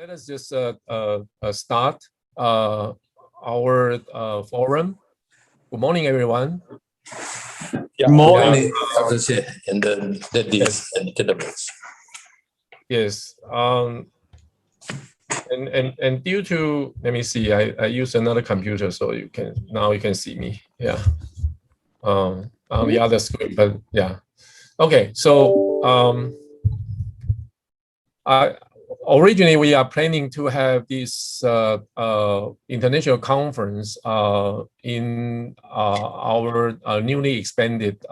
Let us just start our forum. Good morning, everyone. Good morning, Dr. Hsieh and the ladies and gentlemen. Yes. And due to, let me see, I use another computer so you can see me. Yeah. On the other screen, but yeah. Okay. So originally, we are planning to have this international conference in our newly expanded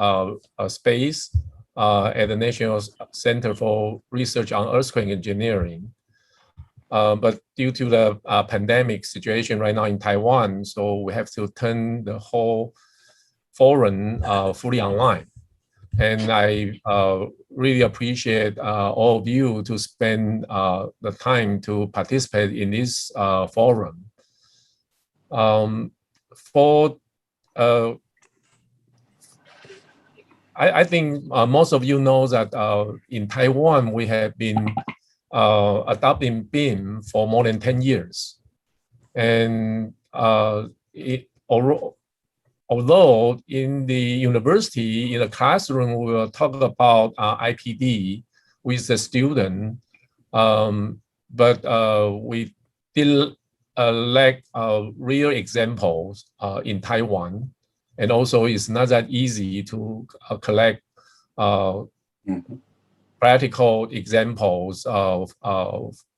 space at the National Center for Research on Earthquake Engineering. But due to the pandemic situation right now in Taiwan, so we have to turn the whole forum fully online. And I really appreciate all of you to spend the time to participate in this forum. I think most of you know that in Taiwan, we have been adopting BIM for more than 10 years. And although in the university, in the classroom, we will talk about IPD with the student, but we still lack real examples in Taiwan. And also it's not that easy to collect practical examples of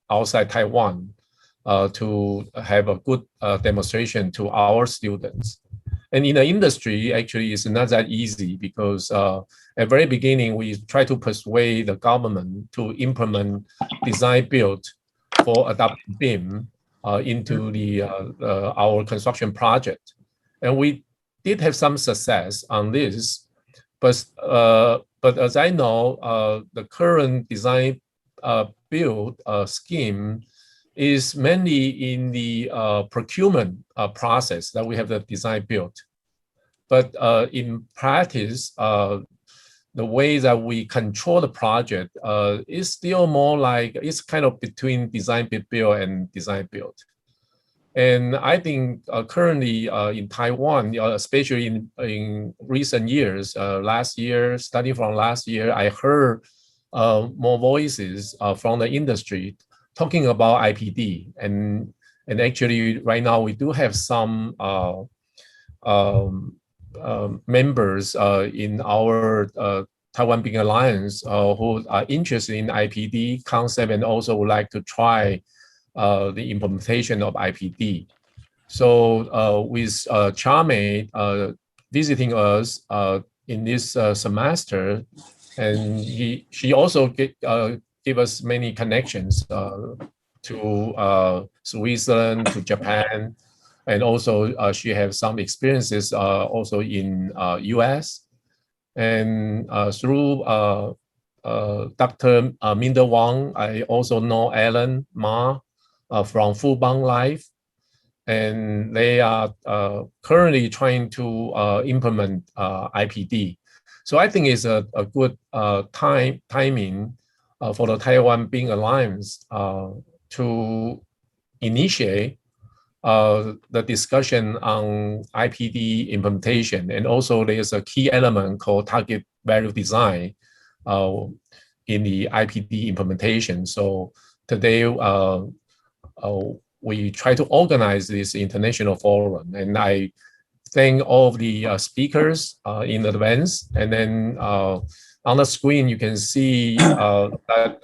outside Taiwan to have a good demonstration to our students. And in the industry, actually, it's not that easy because at the very beginning, we try to persuade the government to implement design build for adopting BIM into our construction project. And we did have some success on this, but as I know, the current design build scheme is mainly in the procurement process that we have the design build. But in practice, the way that we control the project is still more like, it's kind of between design build and design build. And I think currently in Taiwan, especially in recent years, starting from last year, I heard more voices from the industry talking about IPD, and actually right now we do have some members in our Taiwan BIM Alliance who are interested in IPD concept and also would like to try the implementation of IPD. So with Charmaine visiting us in this semester, and she also give us many connections to Switzerland, to Japan, and also she has some experiences also in US. And through Dr. Minda Wang, I also know Alan Ma from Fubon Life, and they are currently trying to implement IPD. So I think it's a good timing for the Taiwan BIM Alliance to initiate the discussion on IPD implementation. And also there's a key element called target value design in the IPD implementation. So today we try to organize this international forum, and I thank all of the speakers in advance. And then on the screen, you can see that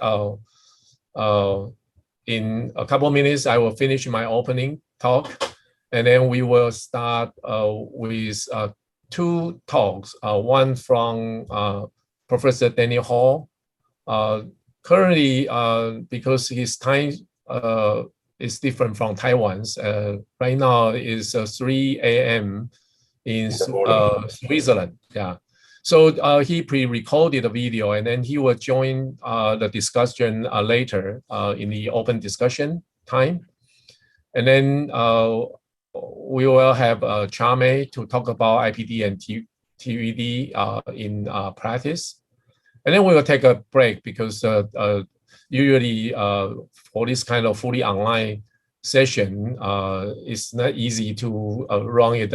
in a couple of minutes, I will finish my opening talk, and then we will start with two talks, one from Professor Daniel Hall. Currently, because his time is different from Taiwan's, right now is 3 a.m. in Switzerland. Yeah. So he pre-recorded a video, and then he will join the discussion later in the open discussion time. And then we will have Charmaine to talk about IPD and TVD in practice. And then we will take a break because usually for this kind of fully online session, it's not easy to run it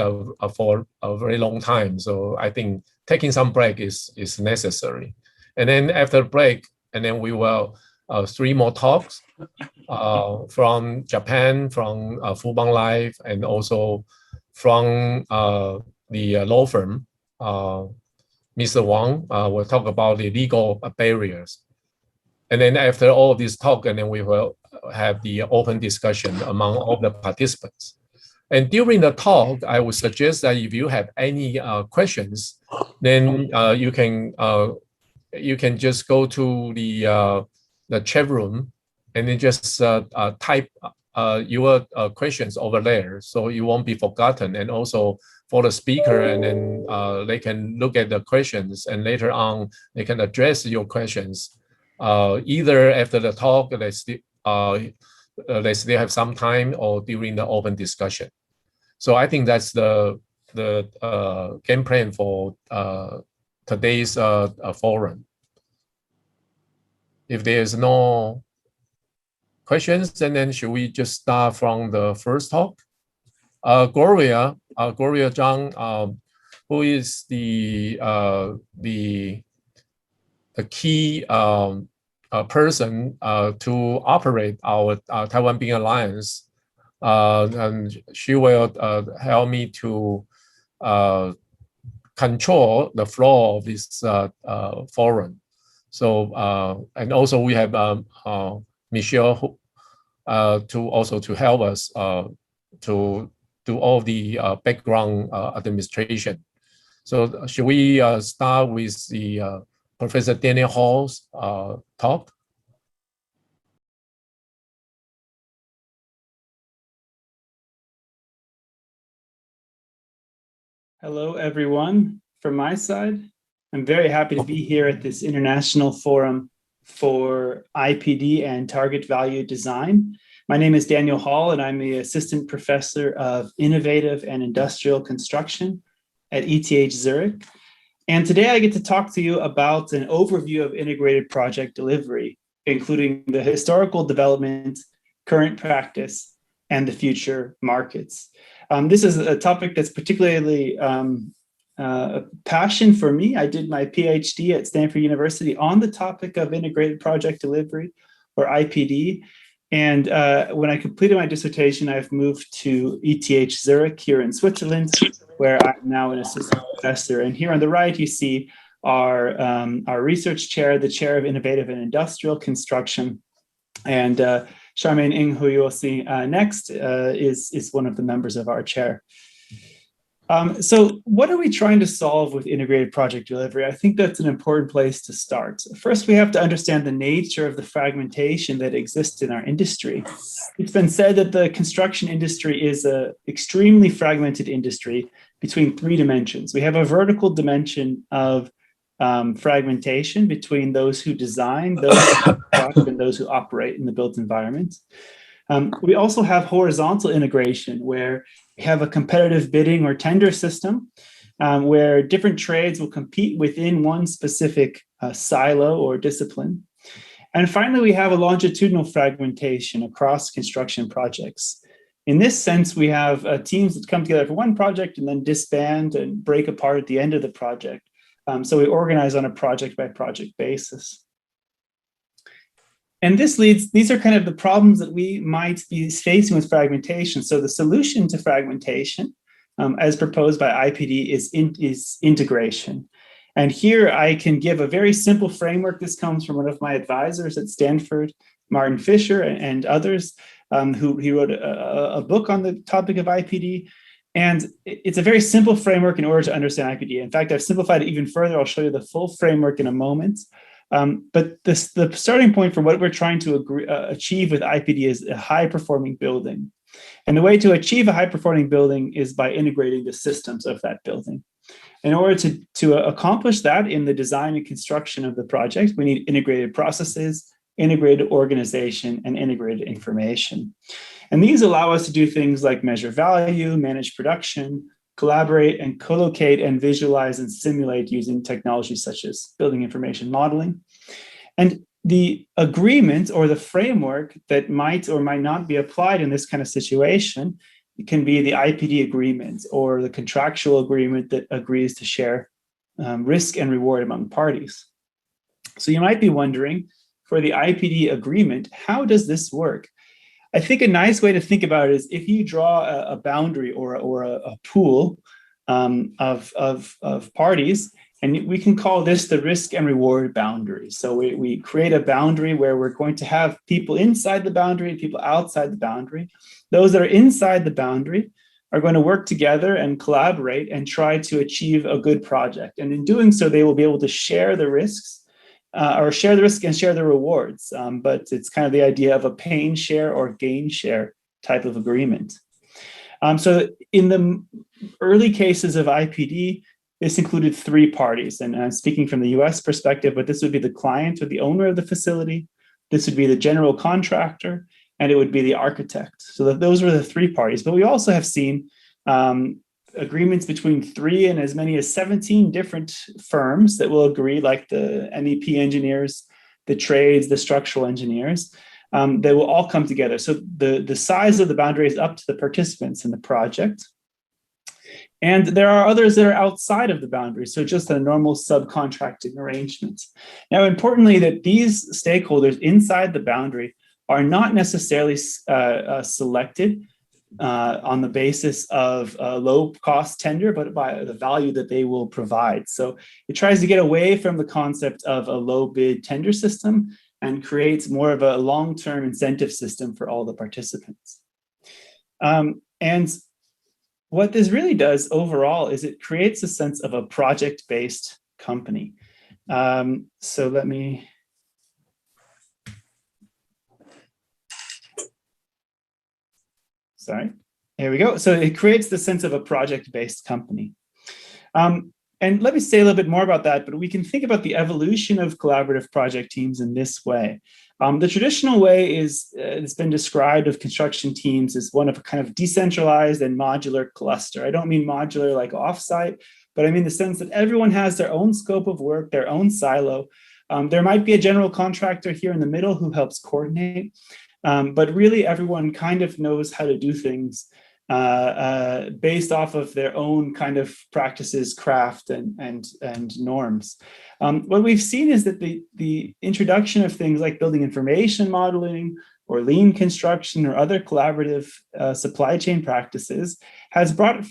for a very long time. So I think taking some break is necessary. And then after break, and then we will 3 more talks from Japan, from Fubon Life, and also from the law firm. Mr. Wang will talk about the legal barriers. And then after all this talk, and then we will have the open discussion among all the participants. And during the talk, I would suggest that if you have any questions, then you can just go to the chat room and then just type your questions over there, so you won't be forgotten. And also for the speaker, and then they can look at the questions, and later on they can address your questions. Either after the talk, they still have some time, or during the open discussion. So I think that's the game plan for today's forum. If there's no questions, then should we just start from the first talk? Gloria Zhang, who is the key person to operate our Taiwan BIM Alliance, and she will help me to control the flow of this forum. So and also we have Michelle to help us to do all the background administration. So should we start with the Professor Daniel Hall's talk? Hello, everyone. From my side, I'm very happy to be here at this International Forum for IPD and Target Value Design. My name is Daniel Hall, and I'm the Assistant Professor of Innovative and Industrial Construction at ETH Zurich. And today I get to talk to you about an overview of integrated project delivery, including the historical development, current practice, and the future markets. This is a topic that's particularly a passion for me. I did my PhD at Stanford University on the topic of integrated project delivery, or IPD. And when I completed my dissertation, I've moved to ETH Zurich here in Switzerland, where I'm now an assistant professor. And here on the right, you see our research chair, the chair of Innovative and Industrial Construction. And Charmaine Ming, who you will see next, is one of the members of our chair. So what are we trying to solve with integrated project delivery? I think that's an important place to start. First, we have to understand the nature of the fragmentation that exists in our industry. It's been said that the construction industry is an extremely fragmented industry between 3 dimensions. We have a vertical dimension of fragmentation between those who design, those who construct, and those who operate in the built environment. We also have horizontal integration, where we have a competitive bidding or tender system where different trades will compete within one specific silo or discipline. And finally, we have a longitudinal fragmentation across construction projects. In this sense, we have teams that come together for one project and then disband and break apart at the end of the project. So we organize on a project-by-project basis. And these are kind of the problems that we might be facing with fragmentation. So the solution to fragmentation, as proposed by IPD, is integration. And here I can give a very simple framework. This comes from one of my advisors at Stanford, Martin Fisher, and others, he wrote a book on the topic of IPD. And it's a very simple framework in order to understand IPD. In fact, I've simplified it even further. I'll show you the full framework in a moment. But the starting point for what we're trying to achieve with IPD is a high-performing building. And the way to achieve a high-performing building is by integrating the systems of that building. In order to accomplish that in the design and construction of the project, we need integrated processes, integrated organization, and integrated information. And these allow us to do things like measure value, manage production, collaborate and co-locate and visualize and simulate using technologies such as building information modeling. And the agreement or the framework that might or might not be applied in this kind of situation, it can be the IPD agreement or the contractual agreement that agrees to share risk and reward among parties. So you might be wondering, for the IPD agreement, how does this work? I think a nice way to think about it is if you draw a boundary or a pool of parties, and we can call this the risk and reward boundary. So we create a boundary where we're going to have people inside the boundary and people outside the boundary. Those that are inside the boundary are going to work together and collaborate and try to achieve a good project. And in doing so, they will be able to share the risks and share the rewards. But it's kind of the idea of a pain share or gain share type of agreement. So in the early cases of IPD, this included 3 parties, and I'm speaking from the US perspective, but this would be the client or the owner of the facility, this would be the general contractor, and it would be the architect. So those were the 3 parties. But we also have seen agreements between 3 and as many as 17 different firms that will agree, like the MEP engineers, the trades, the structural engineers, they will all come together. So the size of the boundary is up to the participants in the project. And there are others that are outside of the boundary, so just a normal subcontracting arrangement. Now, importantly, that these stakeholders inside the boundary are not necessarily selected on the basis of a low-cost tender, but by the value that they will provide. So it tries to get away from the concept of a low-bid tender system and creates more of a long-term incentive system for all the participants. And what this really does overall is it creates a sense of a project-based company. So let me... Sorry, here we go. So it creates the sense of a project-based company. And let me say a little bit more about that, but we can think about the evolution of collaborative project teams in this way. The traditional way it's been described of construction teams as one of a kind of decentralized and modular cluster. I don't mean modular like offsite, but I mean the sense that everyone has their own scope of work, their own silo. There might be a general contractor here in the middle who helps coordinate, but really everyone kind of knows how to do things based off of their own kind of practices, craft, and norms. What we've seen is that the introduction of things like building information modeling or lean construction or other collaborative supply chain practices has brought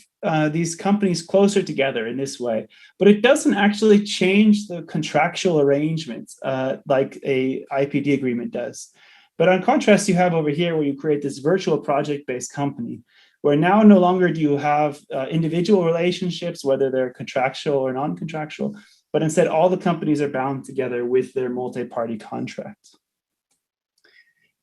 these companies closer together in this way. But it doesn't actually change the contractual arrangements like a IPD agreement does. But on contrast, you have over here where you create this virtual project-based company, where now no longer do you have individual relationships, whether they're contractual or non-contractual, but instead all the companies are bound together with their multi-party contracts.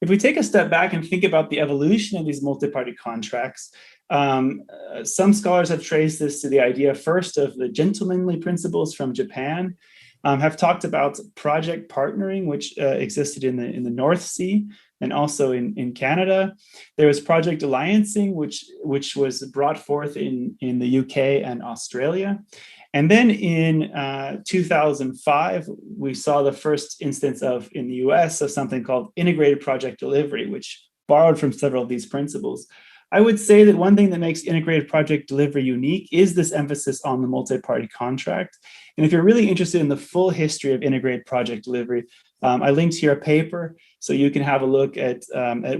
If we take a step back and think about the evolution of these multi-party contracts, some scholars have traced this to the idea first of the gentlemanly principles from Japan, have talked about project partnering, which existed in the North Sea and also in Canada. There was project alliancing, which was brought forth in the UK and Australia. And then in 2005, we saw the first instance in the US of something called integrated project delivery, which borrowed from several of these principles. I would say that one thing that makes integrated project delivery unique is this emphasis on the multi-party contract. And if you're really interested in the full history of integrated project delivery, I linked here a paper, so you can have a look at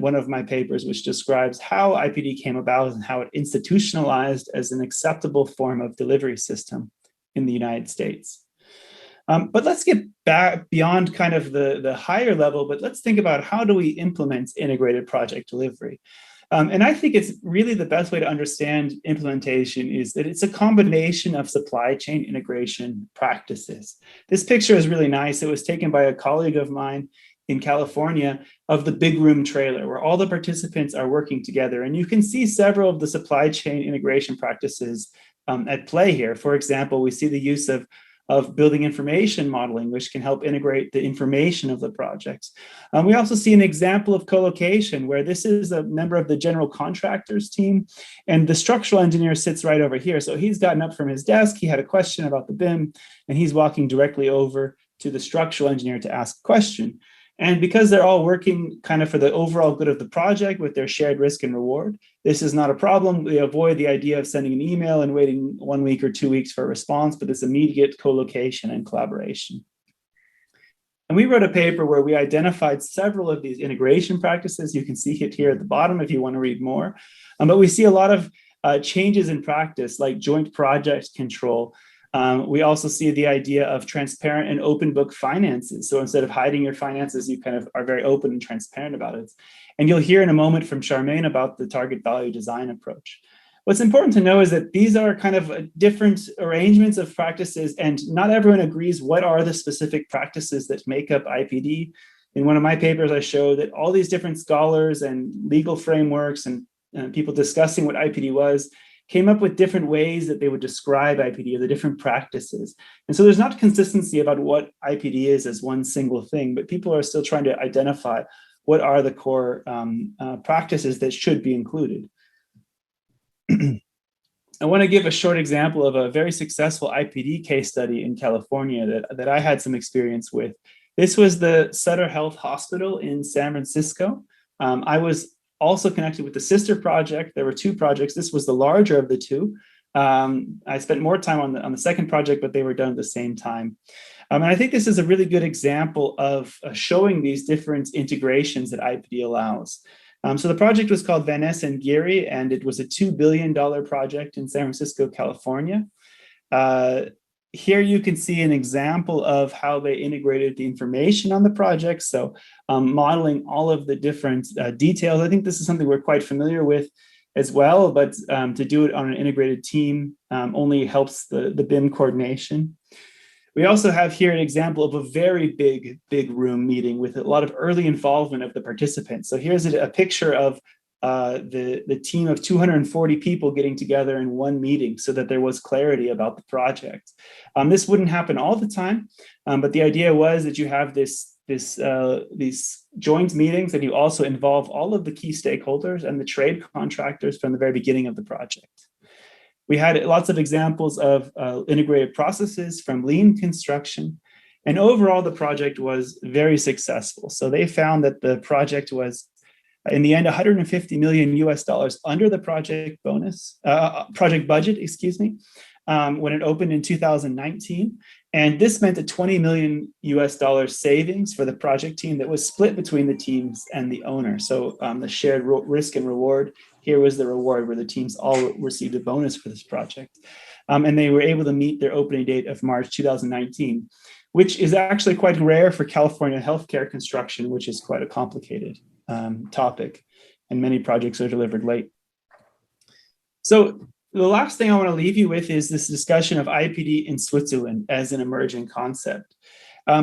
one of my papers, which describes how IPD came about and how it institutionalized as an acceptable form of delivery system in the United States. But let's get back beyond kind of the higher level, but let's think about how do we implement integrated project delivery. And I think it's really the best way to understand implementation is that it's a combination of supply chain integration practices. This picture is really nice. It was taken by a colleague of mine in California of the big room trailer where all the participants are working together. And you can see several of the supply chain integration practices at play here. For example, we see the use of building information modeling, which can help integrate the information of the projects. We also see an example of co-location where this is a member of the general contractors team and the structural engineer sits right over here. So he's gotten up from his desk, he had a question about the BIM and he's walking directly over to the structural engineer to ask a question. And because they're all working kind of for the overall good of the project with their shared risk and reward, this is not a problem. We avoid the idea of sending an email and waiting 1 week or 2 weeks for a response, but this immediate co-location and collaboration. And we wrote a paper where we identified several of these integration practices. You can see it here at the bottom if you want to read more. But we see a lot of changes in practice, like joint project control. We also see the idea of transparent and open book finances. So instead of hiding your finances, you kind of are very open and transparent about it. And you'll hear in a moment from Charmaine about the target value design approach. What's important to know is that these are kind of different arrangements of practices, and not everyone agrees what are the specific practices that make up IPD. In one of my papers, I show that all these different scholars and legal frameworks and people discussing what IPD was came up with different ways that they would describe IPD, or the different practices. And so there's not consistency about what IPD is as one single thing, but people are still trying to identify what are the core practices that should be included. I want to give a short example of a very successful IPD case study in California that I had some experience with. This was the Sutter Health Hospital in San Francisco. I was also connected with the sister project. There were two projects. This was the larger of the two. I spent more time on the second project, but they were done at the same time. And I think this is a really good example of showing these different integrations that IPD allows. So the project was called Van Ness and Geary, and it was a $2 billion project in San Francisco, California. Here you can see an example of how they integrated the information on the project. So modeling all of the different details. I think this is something we're quite familiar with as well, but to do it on an integrated team only helps the BIM coordination. We also have here an example of a very big room meeting with a lot of early involvement of the participants. So here's a picture of the team of 240 people getting together in one meeting so that there was clarity about the project. This wouldn't happen all the time, but the idea was that you have these joint meetings, and you also involve all of the key stakeholders and the trade contractors from the very beginning of the project. We had lots of examples of integrated processes from lean construction, and overall the project was very successful. So they found that the project was, in the end, $150 million under the project budget, when it opened in 2019. And this meant a $20 million savings for the project team that was split between the teams and the owner. So the shared risk and reward, here was the reward where the teams all received a bonus for this project. And they were able to meet their opening date of March 2019, which is actually quite rare for California healthcare construction, which is quite a complicated topic, and many projects are delivered late. So the last thing I want to leave you with is this discussion of IPD in Switzerland as an emerging concept.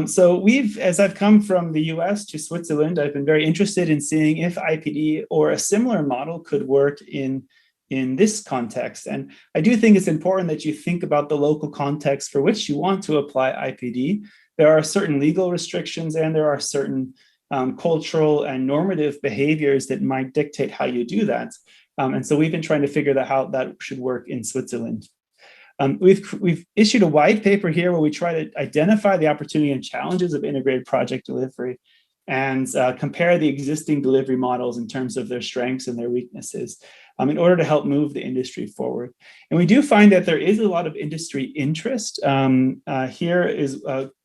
So as I've come from the US to Switzerland, I've been very interested in seeing if IPD or a similar model could work in this context. And I do think it's important that you think about the local context for which you want to apply IPD. There are certain legal restrictions, and there are certain cultural and normative behaviors that might dictate how you do that. And so we've been trying to figure out how that should work in Switzerland. We've issued a white paper here where we try to identify the opportunity and challenges of integrated project delivery and compare the existing delivery models in terms of their strengths and their weaknesses in order to help move the industry forward. And we do find that there is a lot of industry interest. Here is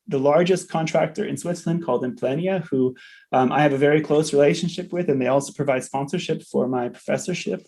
the largest contractor in Switzerland called Implenia, who I have a very close relationship with, and they also provide sponsorship for my professorship.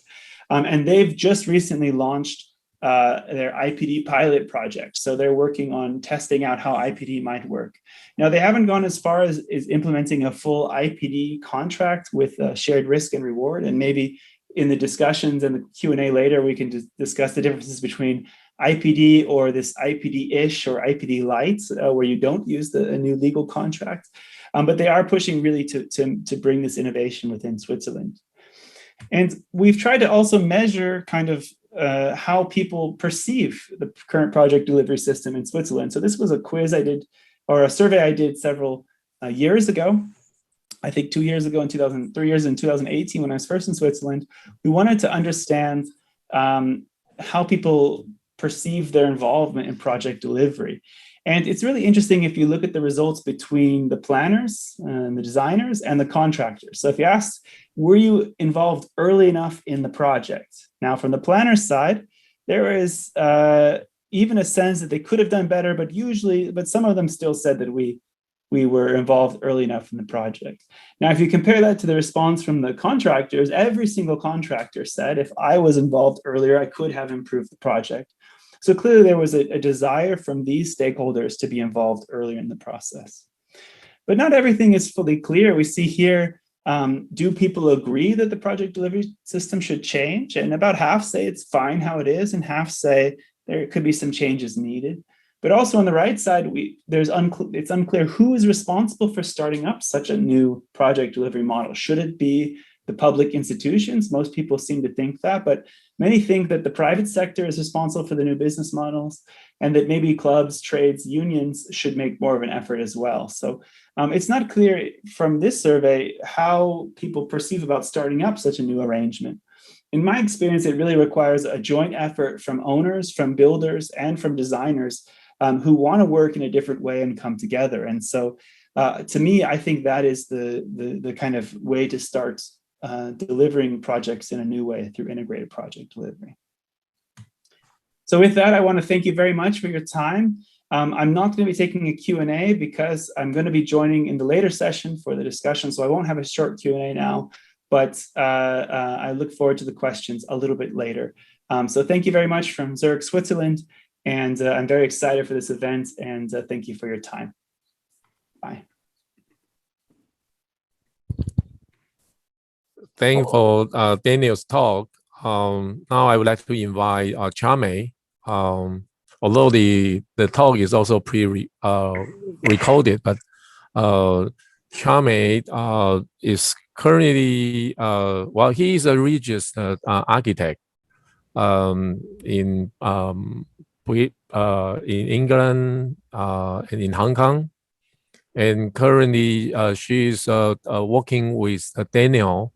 And they've just recently launched their IPD pilot project. So they're working on testing out how IPD might work. Now, they haven't gone as far as implementing a full IPD contract with shared risk and reward. And maybe in the discussions and the Q&A later, we can discuss the differences between IPD or this IPD-ish or IPD light, where you don't use a new legal contract. But they are pushing really to bring this innovation within Switzerland. And we've tried to also measure kind of how people perceive the current project delivery system in Switzerland. So this was a quiz I did, or a survey I did several years ago. I think 2 years ago, 3 years in 2018, when I was first in Switzerland. We wanted to understand how people perceive their involvement in project delivery. And it's really interesting if you look at the results between the planners and the designers and the contractors. So if you ask, were you involved early enough in the project? Now, from the planner's side, there is even a sense that they could have done better, but some of them still said that we were involved early enough in the project. Now, if you compare that to the response from the contractors, every single contractor said, if I was involved earlier, I could have improved the project. So clearly there was a desire from these stakeholders to be involved earlier in the process. But not everything is fully clear. We see here, do people agree that the project delivery system should change? And about half say it's fine how it is, and half say there could be some changes needed. But also on the right side, it's unclear who is responsible for starting up such a new project delivery model. Should it be the public institutions? Most people seem to think that, but many think that the private sector is responsible for the new business models, and that maybe clubs, trades, unions should make more of an effort as well. So it's not clear from this survey how people perceive about starting up such a new arrangement. In my experience, it really requires a joint effort from owners, from builders, and from designers who want to work in a different way and come together. And so to me, I think that is the kind of way to start delivering projects in a new way through integrated project delivery. So with that, I want to thank you very much for your time. I'm not going to be taking a Q&A because I'm going to be joining in the later session for the discussion, so I won't have a short Q&A now, but I look forward to the questions a little bit later. So thank you very much from Zurich, Switzerland, and I'm very excited for this event, and thank you for your time. Bye. Thank you for Daniel's talk. Now I would like to invite Charmaine. Although the talk is also recorded, but Charmaine is currently he is a registered architect in England and in Hong Kong, and currently she is working with Daniel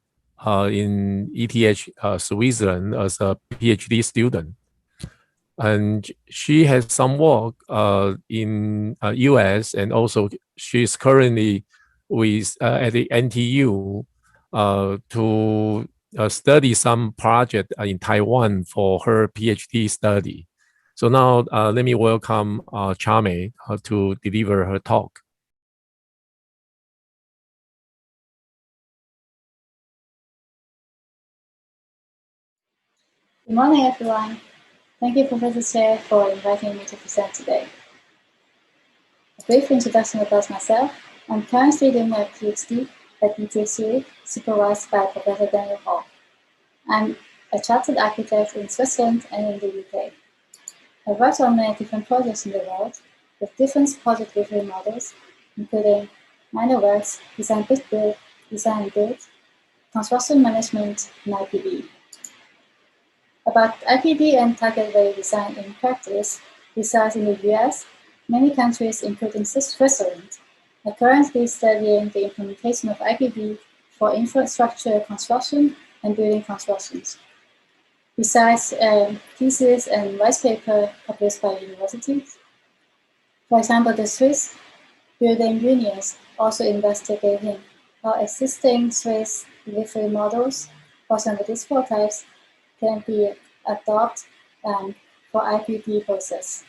in ETH Switzerland as a PhD student. And she has some work in US, and also she's currently with at the NTU to study some project in Taiwan for her PhD study. So now let me welcome Charmaine to deliver her talk. Good morning, everyone. Thank you, Professor Hsieh, for inviting me to present today. A brief introduction about myself. I'm currently doing my PhD at ETH Zürich, supervised by Professor Daniel Hall. I'm a chartered architect in Switzerland and in the UK. I've worked on many different projects in the world with different project delivery models, including minor works, design build, construction management, and IPD. About IPD and target value design in practice, besides in the US, many countries, including Switzerland, are currently studying the implementation of IPD for infrastructure construction and building constructions. Besides theses and white paper published by universities, for example, the Swiss building unions also investigating how existing Swiss delivery models, for example, these four types, can be adopted for IPD process.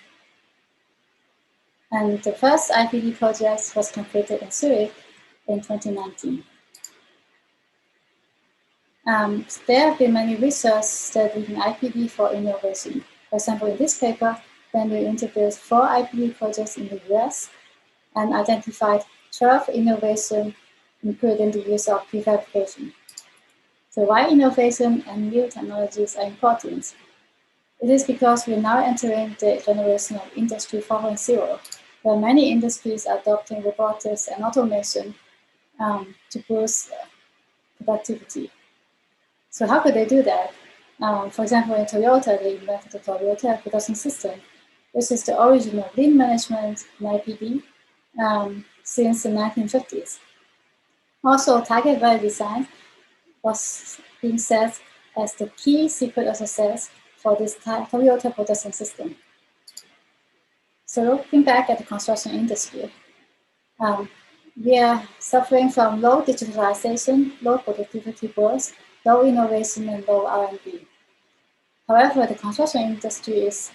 And the first IPD project was completed in Zurich in 2019. There have been many research studies in IPD for innovation. For example, in this paper, then we introduced 4 IPD projects in the US and identified 12 innovations, including the use of prefabrication. So why innovation and new technologies are important? It is because we're now entering the generation of Industry 4.0, where many industries are adopting robotics and automation to boost productivity. So how could they do that? For example, in Toyota, they invented the Toyota production system, which is the origin of lean management and IPD since the 1950s. Also, target value design was being set as the key secret of success for this Toyota production system. So looking back at the construction industry, we are suffering from low digitalization, low productivity growth, low innovation, and low R&D. However, the construction industry is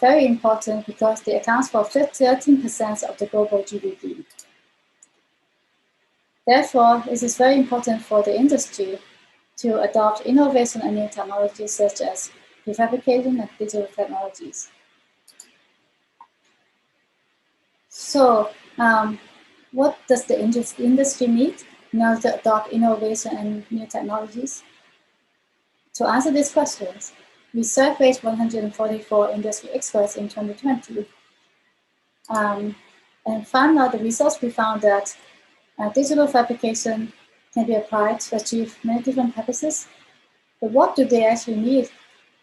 very important because it accounts for 13% of the global GDP. Therefore, it is very important for the industry to adopt innovation and new technologies such as prefabrication and digital technologies. So, what does the industry need in order to adopt innovation and new technologies? To answer these questions, we surveyed 144 industry experts in 2020 and found out the results. We found that digital fabrication can be applied to achieve many different purposes, but what do they actually need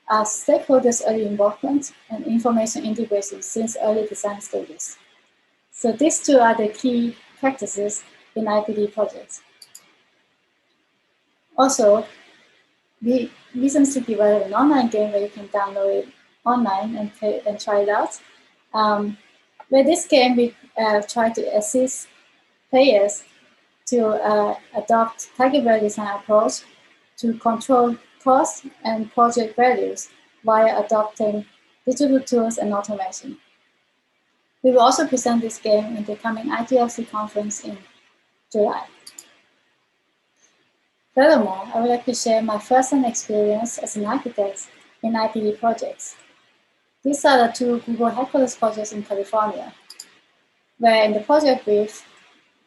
are stakeholders' early involvement and information integration since early design stages. So these two are the key practices in IPD projects. Also, we recently developed an online game where you can download it online and try it out. With this game, we try to assist players to adopt target-value design approach to control cost and project values via adopting digital tools and automation. We will also present this game in the coming ITLC conference in July. Furthermore, I would like to share my first-hand experience as an architect in IPD projects. These are the two Google headquarters projects in California, where in the project brief,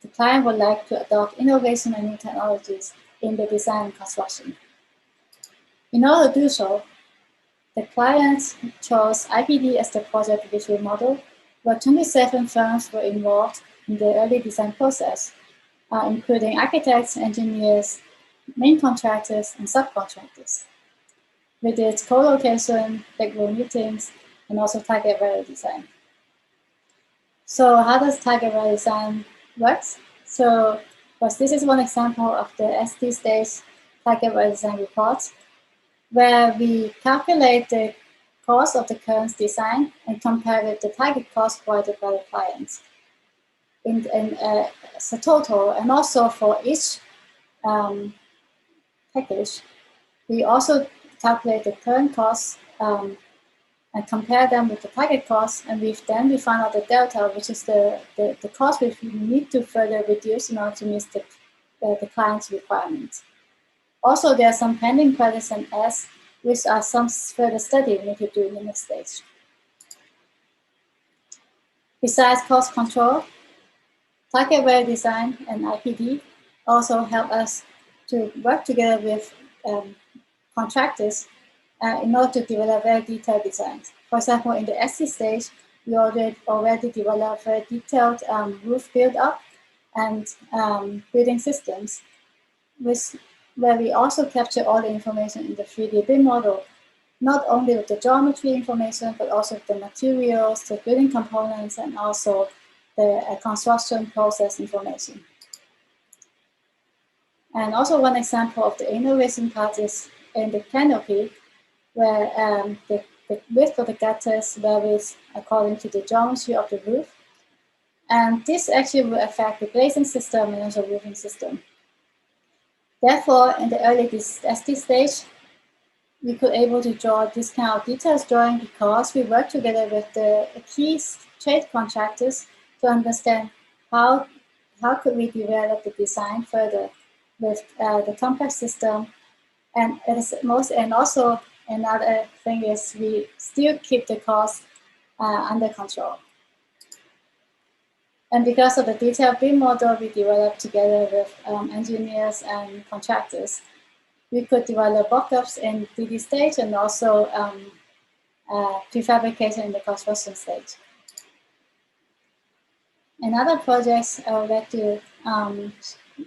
the client would like to adopt innovation and new technologies in the design and construction. In order to do so, the client chose IPD as the project delivery model, where 27 firms were involved in the early design process, including architects, engineers, main contractors, and subcontractors. We did co-location, big room meetings, and also target value design. So how does target value design work? So first, this is one example of the SD stage target value design report, where we calculate the cost of the current design and compare with the target cost provided by the client as a total, and also for each package, we also calculate the current costs and compare them with the target cost, and we find out the delta, which is the cost which we need to further reduce in order to meet the client's requirements. Also, there are some pending credits and S, which are some further study we need to do in the next stage. Besides cost control, target value design and IPD also help us to work together with contractors in order to develop very detailed designs. For example, in the SC stage, we already developed very detailed roof build-up and building systems, where we also capture all the information in the 3D BIM model, not only with the geometry information, but also with the materials, the building components, and also the construction process information. And also one example of the innovation part is in the canopy, where the width of the gutters varies according to the geometry of the roof. And this actually will affect the glazing system and also roofing system. Therefore, in the early SD stage, we could able to draw this kind of details drawing because we work together with the key trade contractors to understand how could we develop the design further with the complex system. And also another thing is we still keep the cost under control. And because of the detailed BIM model we developed together with engineers and contractors, we could develop mock-ups in 3D stage and also prefabrication in the construction stage. Another project I would like to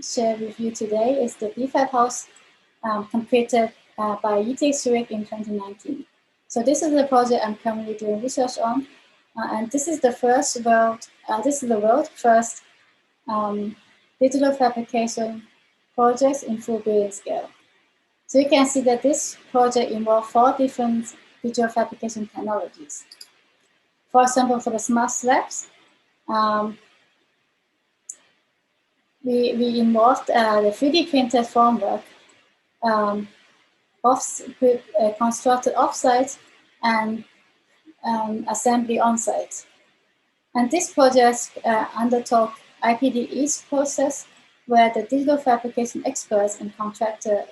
share with you today is the BFAB house completed by UT Zürich in 2019. So this is the project I'm currently doing research on, and this is the world first digital fabrication projects in full building scale. So you can see that this project involved 4 different digital fabrication technologies. For example, for the smart slabs, we involved the 3D printed formwork constructed offsite and assembly on-site. And this project undertook IPD East process, where the digital fabrication experts and contractor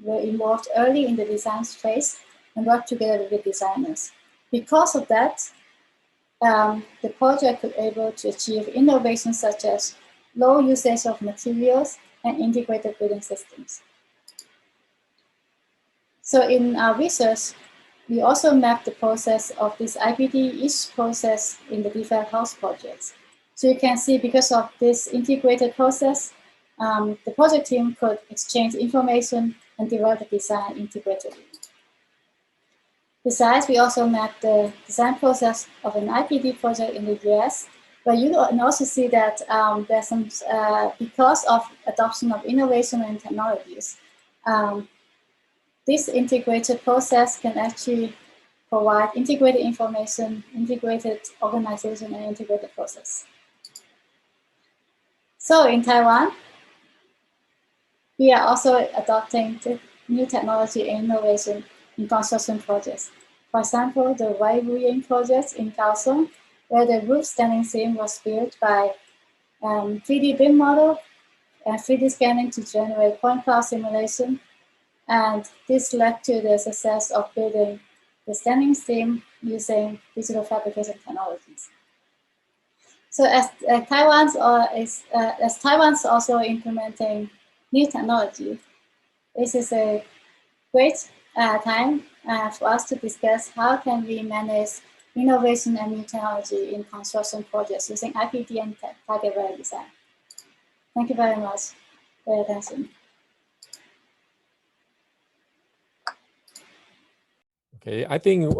were involved early in the design phase and worked together with designers. Because of that, the project was able to achieve innovations such as low usage of materials and integrated building systems. So in our research, we also mapped the process of this IPD East process in the defect house projects. So you can see, because of this integrated process, the project team could exchange information and develop the design integratedly. Besides, we also mapped the design process of an IPD project in the US, where you can also see that there's some, because of adoption of innovation and technologies, this integrated process can actually provide integrated information, integrated organization, and integrated process. So in Taiwan, we are also adopting the new technology and innovation in construction projects. For example, the Wai Wuying project in Kaohsiung, where the roof standing seam was built by 3D BIM model and 3D scanning to generate point cloud simulation. And this led to the success of building the standing seam using digital fabrication technologies. So as Taiwan's also implementing new technology, this is a great time for us to discuss how can we manage innovation and new technology in construction projects using IPD and target value design. Thank you very much for your attention. Okay, I think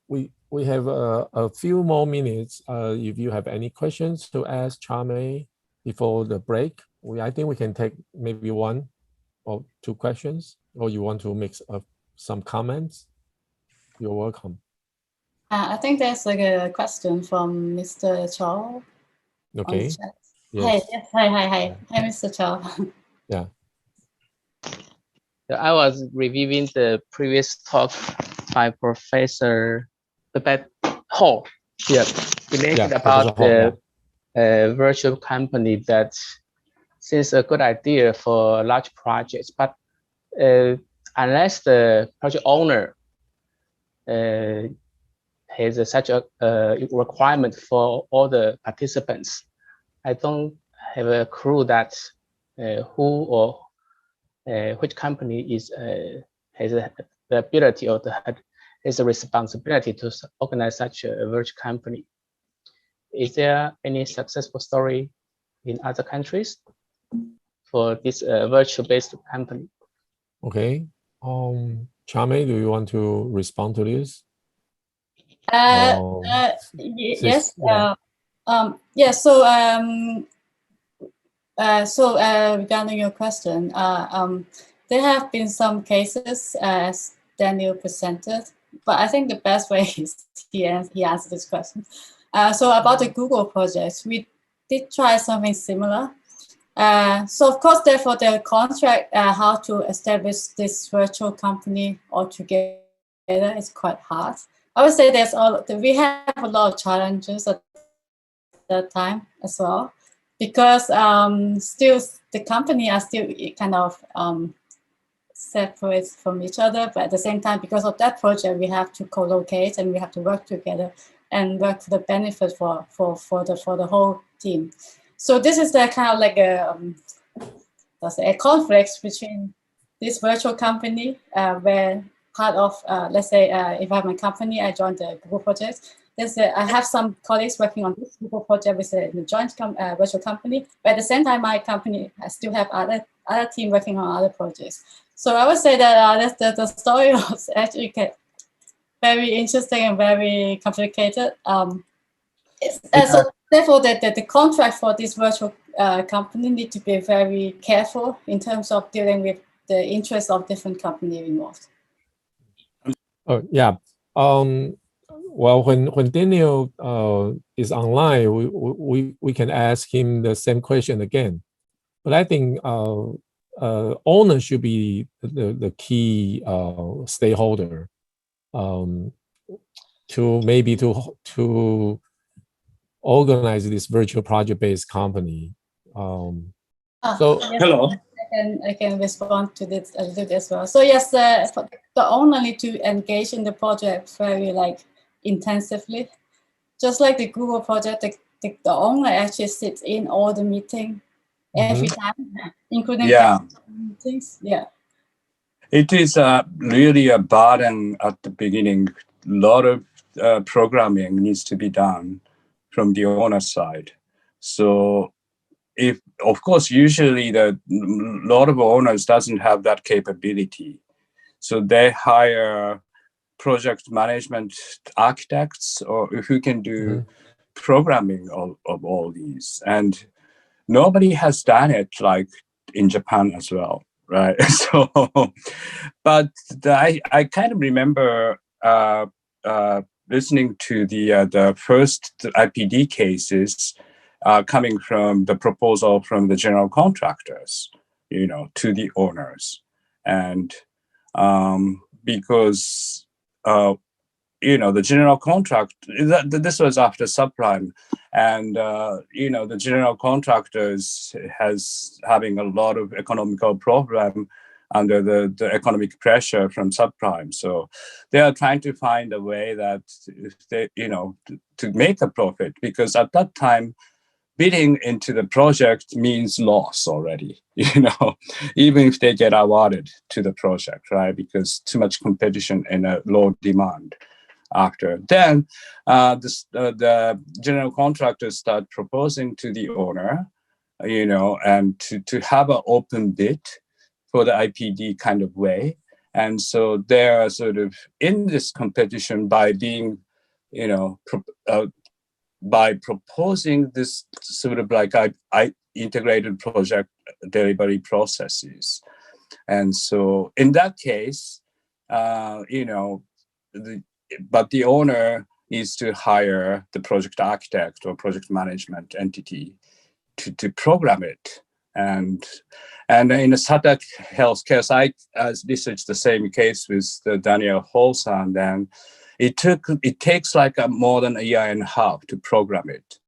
we have a few more minutes. If you have any questions to ask Charmaine before the break, I think we can take maybe 1 or 2 questions, or you want to make some comments, you're welcome. I think there's like a question from Mr. Chow. Okay. Yes. Hi, Mr. Chow. Yeah. I was reviewing the previous talk by Professor Hall. Yeah, he mentioned about the virtual company that seems a good idea for large projects, but unless the project owner has such a requirement for all the participants, I don't have a clue that who or which company is has the ability or has a responsibility to organize such a virtual company. Is there any successful story in other countries for this virtual-based company? Okay. Charmaine, do you want to respond to this? Yes. So regarding your question, there have been some cases as Daniel presented, but I think the best way is he answered this question. So about the Google project, we did try something similar. So of course, therefore, the contract, how to establish this virtual company altogether is quite hard. I would say we have a lot of challenges at that time as well, because still the company are still kind of separate from each other, but at the same time, because of that project, we have to co-locate and we have to work together and work for the benefit for the whole team. So this is the kind of like a conflict between this virtual company where part of, let's say, if I have my company, I joined the Google project. I have some colleagues working on this Google project with a joint virtual company, but at the same time, my company, I still have other team working on other projects. So I would say that the story was actually very interesting and very complicated. So therefore, the contract for this virtual company need to be very careful in terms of dealing with the interests of different companies involved. Oh yeah. Well, when Daniel is online, we can ask him the same question again. But I think owner should be the key stakeholder to organize this virtual project-based company. So Hello. I can respond to this a little bit as well. So yes, the owner need to engage in the project very intensively. Just like the Google project, the owner actually sits in all the meeting every time, including meetings. Yeah. It is really a burden at the beginning. A lot of programming needs to be done from the owner side. So if, of course, usually a lot of owners doesn't have that capability. So they hire project management architects or who can do programming of all these. And nobody has done it like in Japan as well, right? So, but I kind of remember listening to the first IPD cases coming from the proposal from the general contractors, to the owners. And because, the general contract, this was after subprime, and, the general contractors having a lot of economical problem under the economic pressure from subprime. So they are trying to find a way that they, to make a profit, because at that time, bidding into the project means loss already, even if they get awarded to the project, right? Because too much competition and a low demand. After then, the general contractors start proposing to the owner, and to have an open bid for the IPD kind of way. And so they're sort of in this competition by being, by proposing this sort of like integrated project delivery processes. And so in that case, but the owner needs to hire the project architect or project management entity to program it. And in a Sadak Health case, I researched the same case with the Daniel Holsan. Then it takes like more than a year and a half to program it,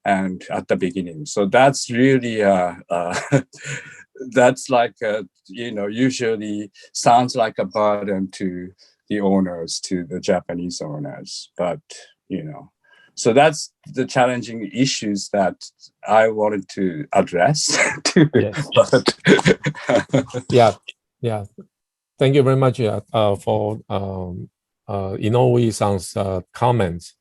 and at the beginning. So that's really that's like usually sounds like a burden to the owners, to the Japanese owners, but so that's the challenging issues that I wanted to address. Yes. Yeah. Thank you very much for Inoue-san's comments.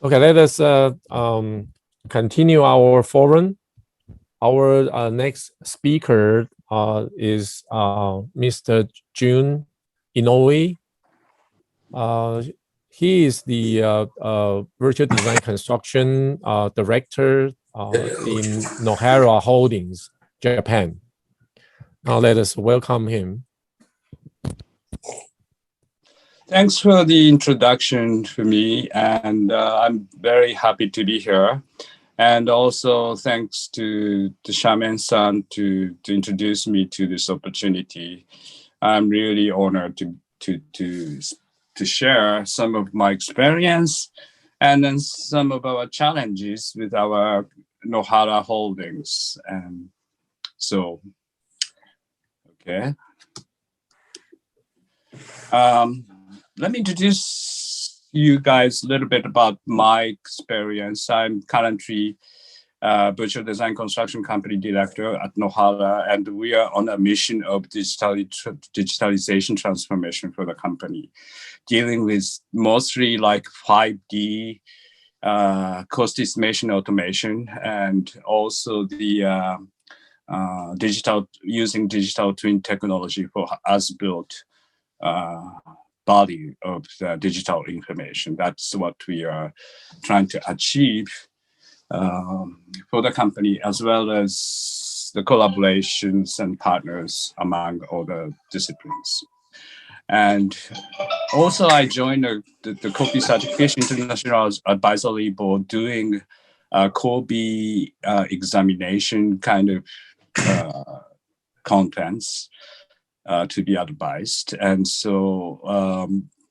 Okay, let us continue our forum. Our next speaker is Mr. Jun Inoue. He is the virtual design construction director in Nohara Holdings, Japan. Now let us welcome him. Thanks for the introduction for me, and I'm very happy to be here. And also thanks to Charmaine San to introduce me to this opportunity. I'm really honored to share some of my experience and then some of our challenges with our Nohara Holdings. And so, okay. Let me introduce you guys a little bit about my experience. I'm currently virtual design construction company director at Nohara, and we are on a mission of digitalization transformation for the company, dealing with mostly like 5D cost estimation automation, and also the using digital twin technology for as-built value of the digital information. That's what we are trying to achieve for the company, as well as the collaborations and partners among all the disciplines. And also I joined the COBE Certification International Advisory Board doing COBE examination kind of contents to be advised. And so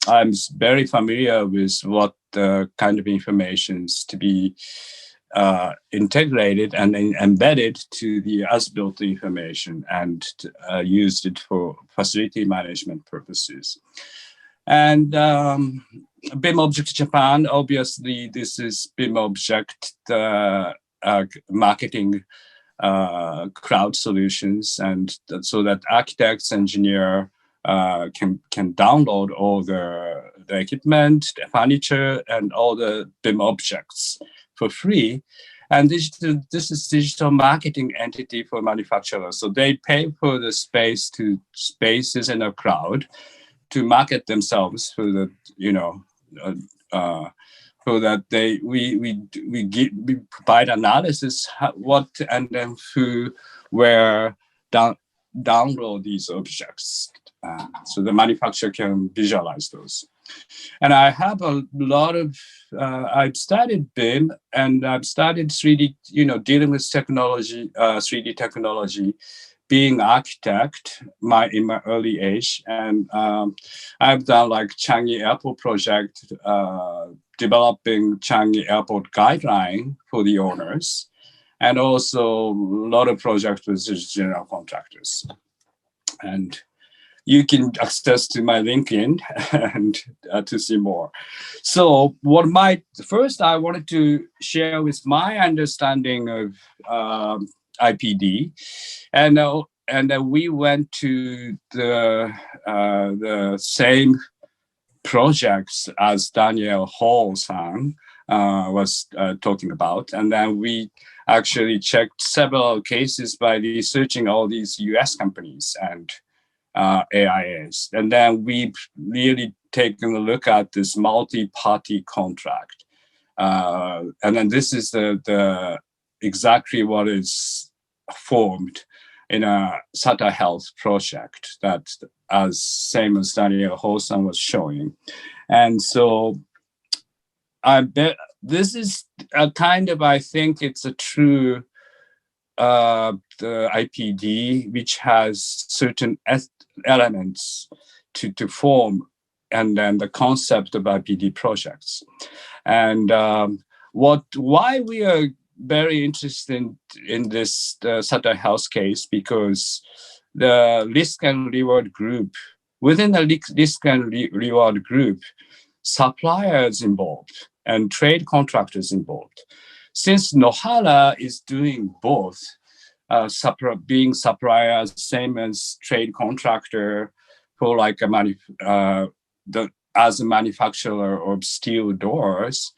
I'm very familiar with what the kind of informations to be integrated and embedded to the as-built information and used it for facility management purposes. And BIM Object Japan, obviously this is BIM Object marketing crowd solutions, and so that architects, engineer can download all the equipment, the furniture, and all the BIM objects for free. And this is digital marketing entity for manufacturers. So they pay for the spaces in a crowd to market themselves for the, so that we provide analysis what and then who, where download these objects. So the manufacturer can visualize those. And I have a lot of, I've studied BIM and I've studied 3D, dealing with technology, 3D technology, being architect in my early age. And I've done like Changi Airport project, developing Changi Airport guideline for the owners, and also a lot of projects with general contractors. And you can access to my LinkedIn and to see more. So first I wanted to share with my understanding of IPD, and we went to the same projects as Daniel Hall-san was talking about, and then we actually checked several cases by researching all these US companies and AIAs. And then we've really taken a look at this multi-party contract. And then this is the exactly what is formed in a Sata Health project that same as Daniel Hall-san was showing. And so I bet this is a kind of, I think it's a true the IPD, which has certain elements to form, and then the concept of IPD projects. And why we are very interested in this Sata Health case, because the risk and reward group, within the risk and reward group, suppliers involved and trade contractors involved. Since Nohara is doing both, being supplier, same as trade contractor for like as a manufacturer of steel doors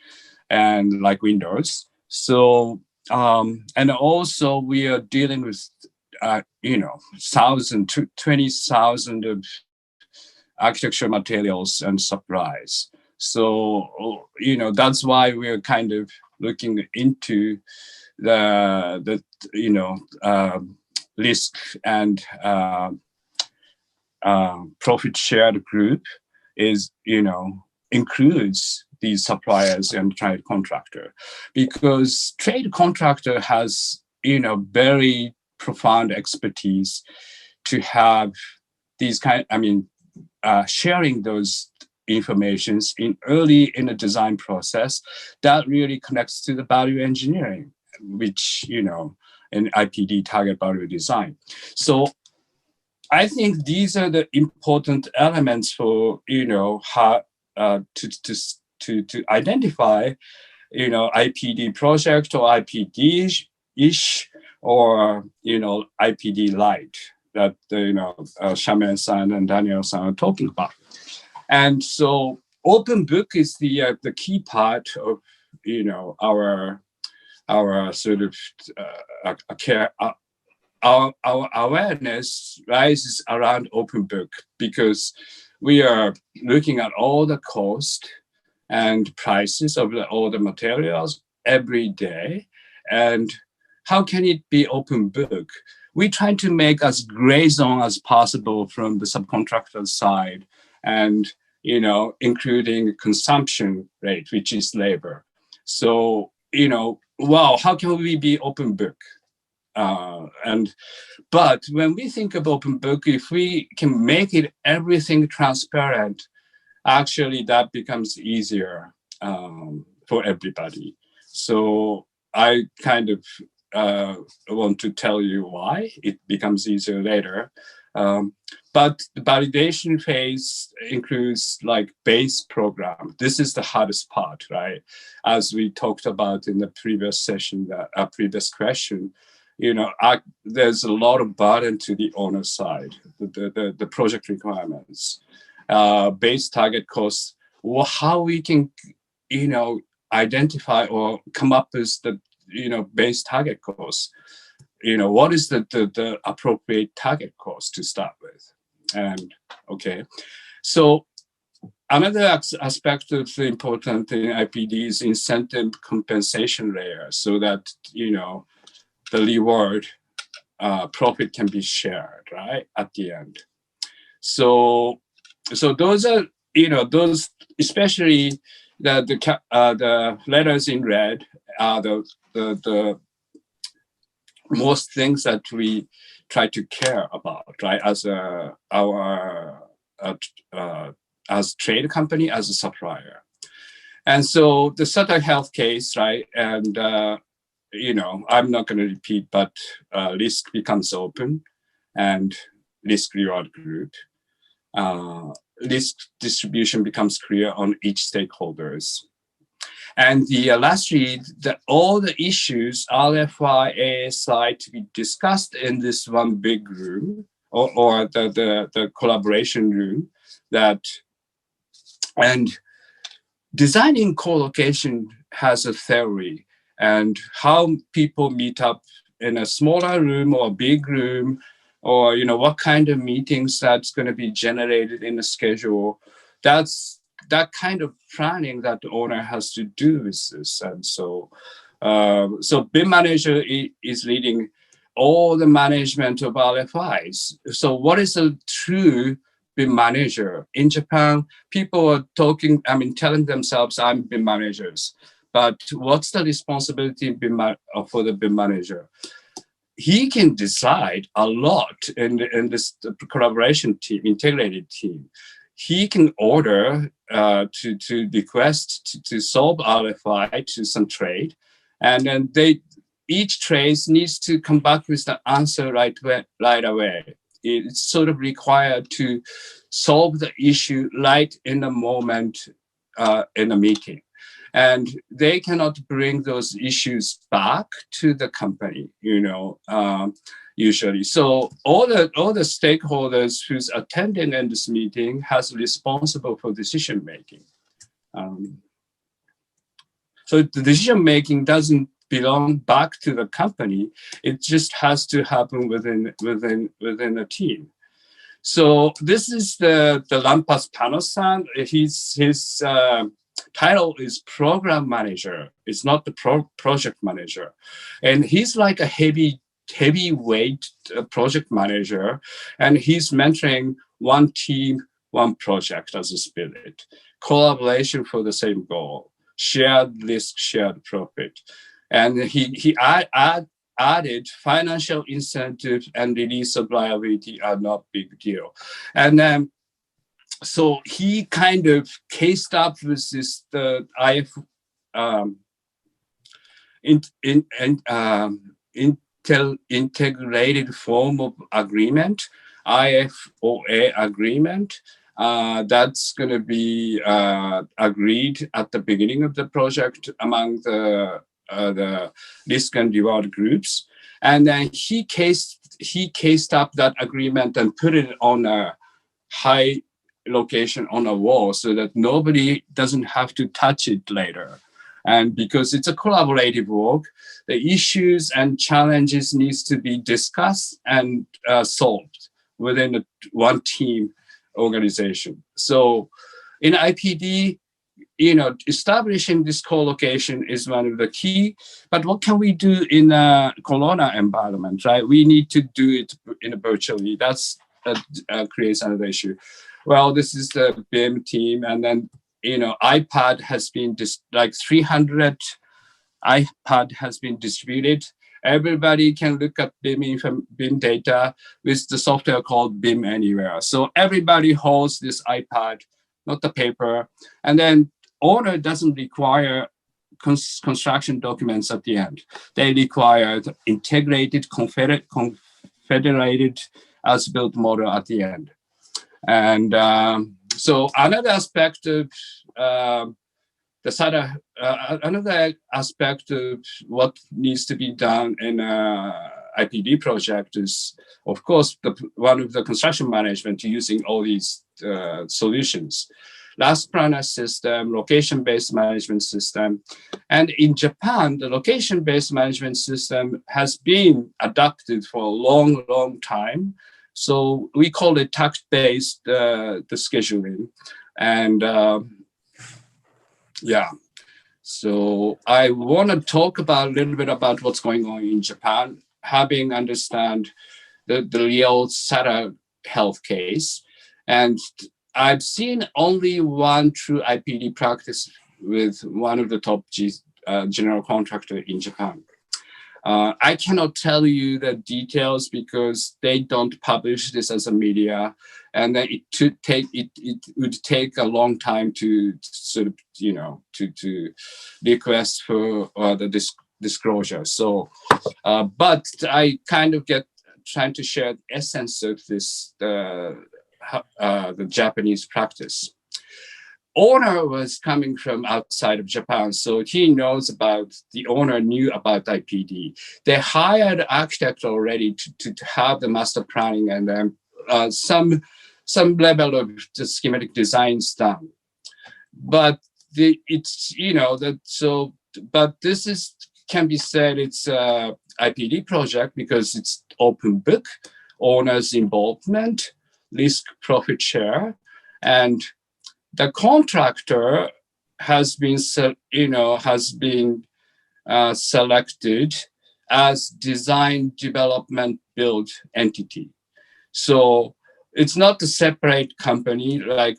and like windows. So, and also we are dealing with, 20,000 of architecture materials and supplies. So, that's why we're kind of looking into the risk and profit shared group is, includes these suppliers and trade contractor, because trade contractor has, very profound expertise to have these sharing those informations early in the design process that really connects to the value engineering, which, in IPD target value design. So I think these are the important elements for, how to identify, IPD project or IPD-ish or, IPD light that, Charmaine-san and Daniel-san are talking about. And so open book is the key part of, our sort of care. Our awareness rises around open book, because we are looking at all the cost and prices of all the materials every day. And how can it be open book? We try to make as gray zone as possible from the subcontractor side, and including consumption rate, which is labor. So wow, how can we be open book? But when we think of open book, if we can make it everything transparent, actually that becomes easier for everybody. So I kind of want to tell you why it becomes easier later. But the validation phase includes like base program. This is the hardest part, right? As we talked about in the previous session, previous question, there's a lot of burden to the owner side, the project requirements, base target costs, or how we can, identify or come up with the, base target costs. What is the appropriate target cost to start with? And okay, so another aspect of the important in IPD is incentive compensation layer, so that the reward profit can be shared, right, at the end. So those are those, especially the letters in red are the most things that we try to care about, right? As as trade company, as a supplier. And so the Sutter Health case, right? And I'm not going to repeat, but risk becomes open, and risk reward group. Risk distribution becomes clear on each stakeholders. And lastly, all the issues, RFI, ASI, to be discussed in this one big room, or the collaboration room, and designing co-location has a theory, and how people meet up in a smaller room or a big room, or what kind of meetings that's going to be generated in the schedule. That's that kind of planning that the owner has to do with this. And so BIM manager is leading all the management of RFIs. So what is a true BIM manager? In Japan, people are telling themselves, I'm BIM managers. But what's the responsibility for the BIM manager? He can decide a lot in this collaboration team, integrated team. He can order to request to solve RFI to some trade, and then each trade needs to come back with the answer right away. It's sort of required to solve the issue right in the moment in a meeting. And they cannot bring those issues back to the company, usually. So all the stakeholders who's attending in this meeting has responsible for decision making. So the decision making doesn't belong back to the company. It just has to happen within a team. So this is the Lampas Pano-san. His title is program manager. It's not the project manager. And he's like a heavyweight project manager. And he's mentoring one team, one project as a spirit. Collaboration for the same goal. Shared risk, shared profit. And he added financial incentive and release of liability are not big deal. And then so he kind of cased up with this integrated form of agreement, IFOA agreement. That's going to be agreed at the beginning of the project among the risk and reward groups, and then he cased up that agreement and put it on a high location on a wall so that nobody doesn't have to touch it later. And because it's a collaborative work, the issues and challenges needs to be discussed and solved within one team organization. So in IPD, establishing this co-location is one of the key, but what can we do in a Corona environment, right? We need to do it in a virtually. That's creates another issue. Well, this is the BIM team, and then, iPad has been 300 iPad has been distributed. Everybody can look at BIM data with the software called BIM Anywhere. So everybody holds this iPad, not the paper, and then owner doesn't require construction documents at the end. They require the integrated, confederated as-built model at the end. And so another aspect of another aspect of what needs to be done in IPD project is, of course, one of the construction management using all these solutions. Last planner system, location-based management system. And in Japan, the location-based management system has been adopted for a long, long time. So we call it task-based the scheduling. And so I want to talk about a little bit about what's going on in Japan, having understand the real SATA health case. And I've seen only one true IPD practice with one of the top general contractor in Japan. I cannot tell you the details because they don't publish this as a media, and then it would take a long time to sort of to request for the disclosure. So, but I kind of trying to share the essence of this the Japanese practice. Owner was coming from outside of Japan, so he knows about, the owner knew about IPD. They hired architect already to have the master planning and then some level of the schematic designs done. But but this can be said it's a IPD project because it's open book, owner's involvement, risk profit share, and the contractor has been selected as design, development, build entity. So it's not a separate company like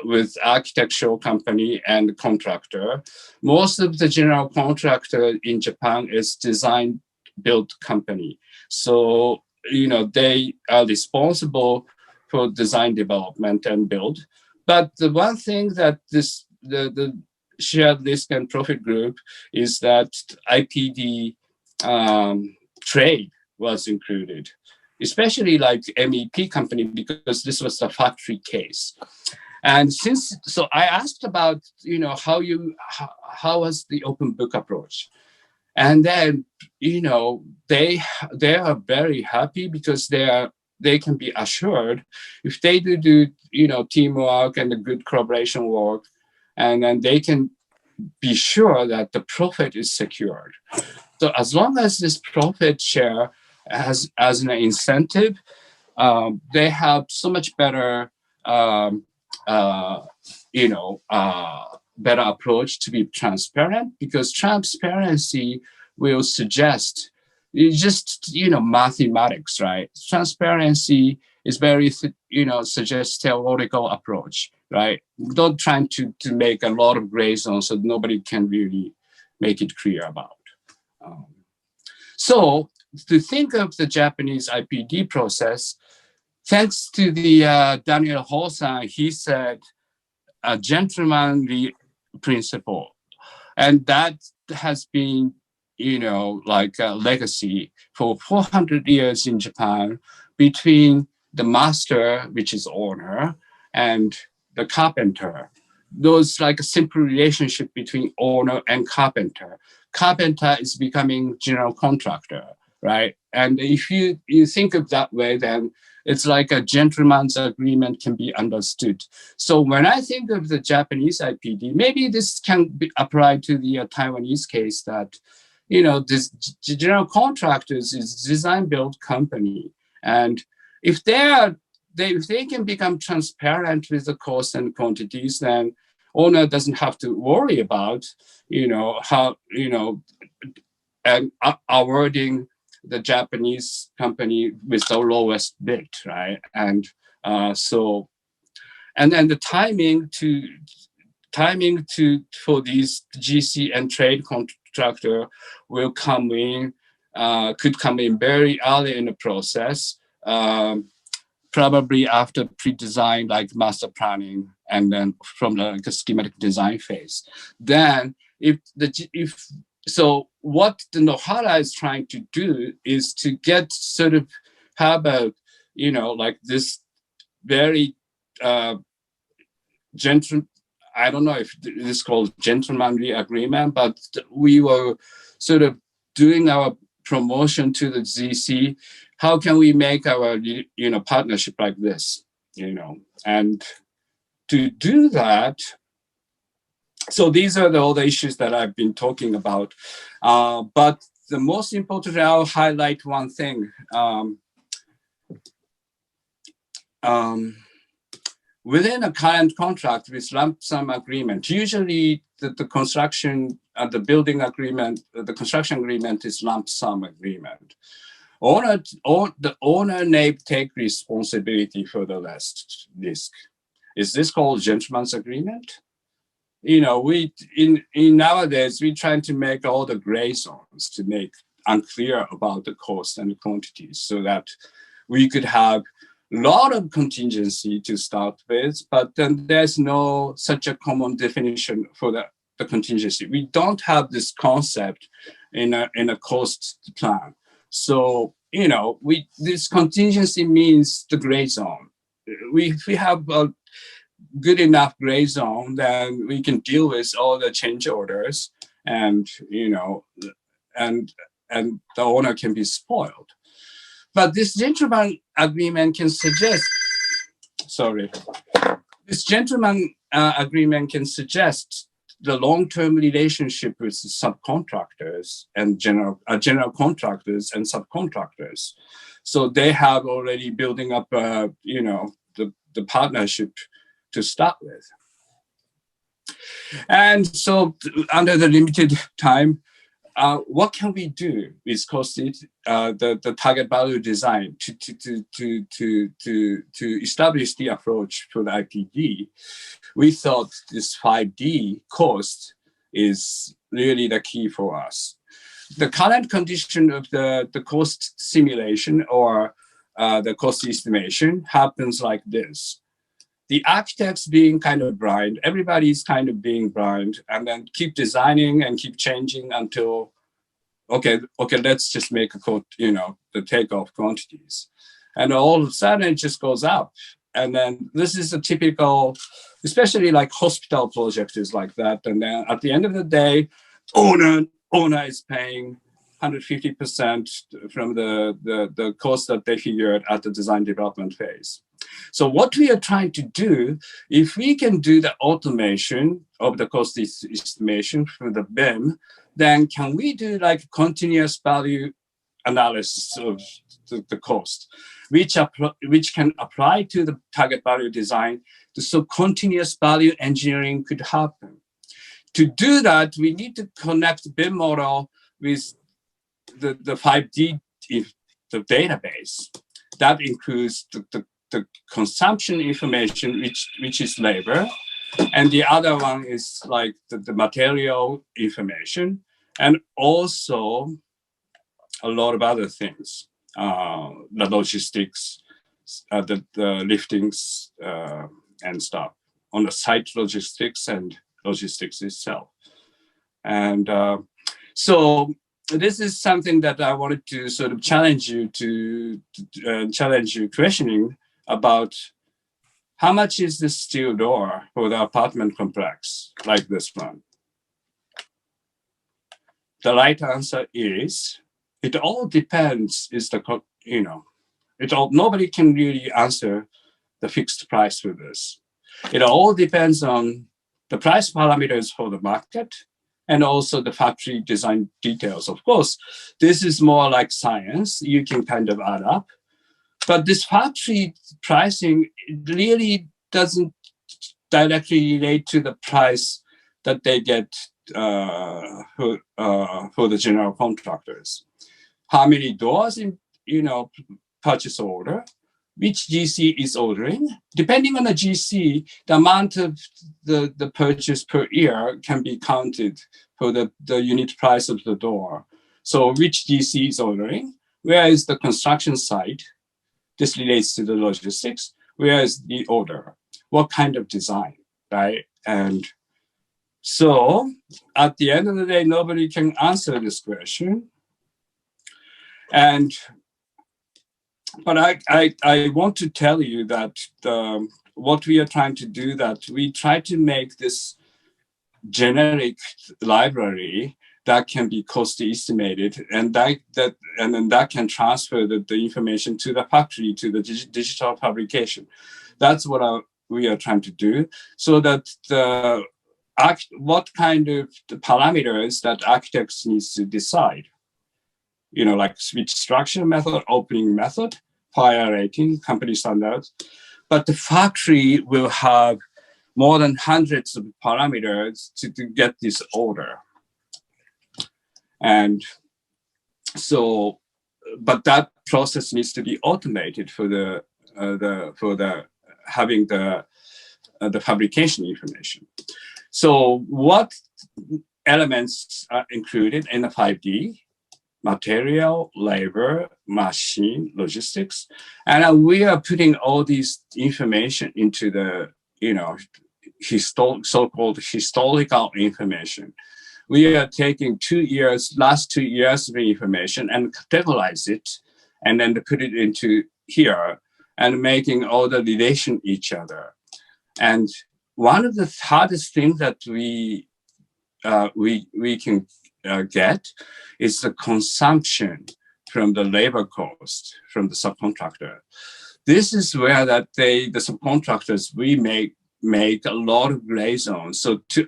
with architectural company and contractor. Most of the general contractor in Japan is design build company. So they are responsible for design development and build. But the one thing that the shared risk and profit group is that IPD trade was included, especially like MEP company, because this was the factory case. And so I asked about, how was the open book approach? And then, they are very happy because they can be assured if they do teamwork and the good collaboration work, and then they can be sure that the profit is secured. So as long as this profit share as an incentive, they have so much better, better approach to be transparent, because transparency will suggest just mathematics, right? Transparency is very suggests theoretical approach, right? Don't try to make a lot of gray zones so nobody can really make it clear about. So to think of the Japanese IPD process, thanks to the Daniel Hsieh, he said a gentlemanly principle, and that has been like a legacy for 400 years in Japan between the master, which is owner, and the carpenter. Those like a simple relationship between owner and carpenter. Carpenter is becoming general contractor, right? And if you think of that way, then it's like a gentleman's agreement can be understood. So when I think of the Japanese IPD, maybe this can be applied to the Taiwanese case that this general contractors is design build company. And if they are if they can become transparent with the cost and quantities, then owner doesn't have to worry about, how, and awarding the Japanese company with the lowest bid, right? And and then the timing for these GC and trade contractor will come in, could come in very early in the process, probably after pre-design, like master planning, and then from the schematic design phase. Then so what the Nohara is trying to do is to get sort of have a, like this very I don't know if this is called gentlemanly agreement, but we were sort of doing our promotion to the GC. How can we make our, partnership like this, and to do that. So these are all the issues that I've been talking about. But the most important, I'll highlight one thing. Within a current contract with lump sum agreement, usually the construction, the building agreement, the construction agreement is lump sum agreement. The owner may take responsibility for the last risk. Is this called gentleman's agreement? Nowadays, we're trying to make all the gray zones to make unclear about the cost and the quantities so that we could have a lot of contingency to start with, but then there's no such a common definition for the contingency. We don't have this concept in a cost plan. So, this contingency means the gray zone. If we have a good enough gray zone, then we can deal with all the change orders, and and the owner can be spoiled. But this gentleman agreement can suggest, the long-term relationship with subcontractors and general contractors and subcontractors. So they have already building up, the partnership to start with. And so under the limited time, what can we do with the target value design to establish the approach for the IPD? We thought this 5D cost is really the key for us. The current condition of the cost simulation or the cost estimation happens like this. The architects being kind of blind, everybody's kind of being blind, and then keep designing and keep changing until, okay, let's just make the takeoff quantities. And all of a sudden it just goes up. And then this is a typical, especially like hospital project is like that. And then at the end of the day, owner is paying 150% from the cost that they figured at the design development phase. So what we are trying to do, if we can do the automation of the cost estimation for the BIM, then can we do like continuous value analysis of the cost, which can apply to the target value design, so continuous value engineering could happen. To do that, we need to connect BIM model with the 5D the database. That includes the consumption information, which is labor, and the other one is like the material information, and also a lot of other things, the logistics, the liftings and stuff on the site logistics and logistics itself. And so this is something that I wanted to sort of challenge you questioning about how much is this steel door for the apartment complex like this one? The right answer is, it all depends, nobody can really answer the fixed price for this. It all depends on the price parameters for the market and also the factory design details. Of course, this is more like science. You can kind of add up. But this factory pricing really doesn't directly relate to the price that they get for the general contractors. How many doors in purchase order, which GC is ordering. Depending on the GC, the amount of the purchase per year can be counted for the unit price of the door. So which GC is ordering, where is the construction site? This relates to the logistics. Where is the order? What kind of design, right? And so at the end of the day, nobody can answer this question. But I want to tell you that what we are trying to do, that we try to make this generic library that can be cost estimated, and then that can transfer the information to the factory, to the digital fabrication. That's what we are trying to do, so that what kind of the parameters that architects needs to decide. Like switch structure method, opening method, fire rating, company standards. But the factory will have more than hundreds of parameters to get this order. And so, but that process needs to be automated for having the fabrication information. So what elements are included in the 5D? Material, labor, machine, logistics. And we are putting all these information into the, so-called historical information. We are taking last 2 years of information and categorize it, and then to put it into here and making all the relation each other. And one of the hardest things that we can get is the consumption from the labor cost from the subcontractor. This is where that the subcontractors, we make a lot of gray zones. So to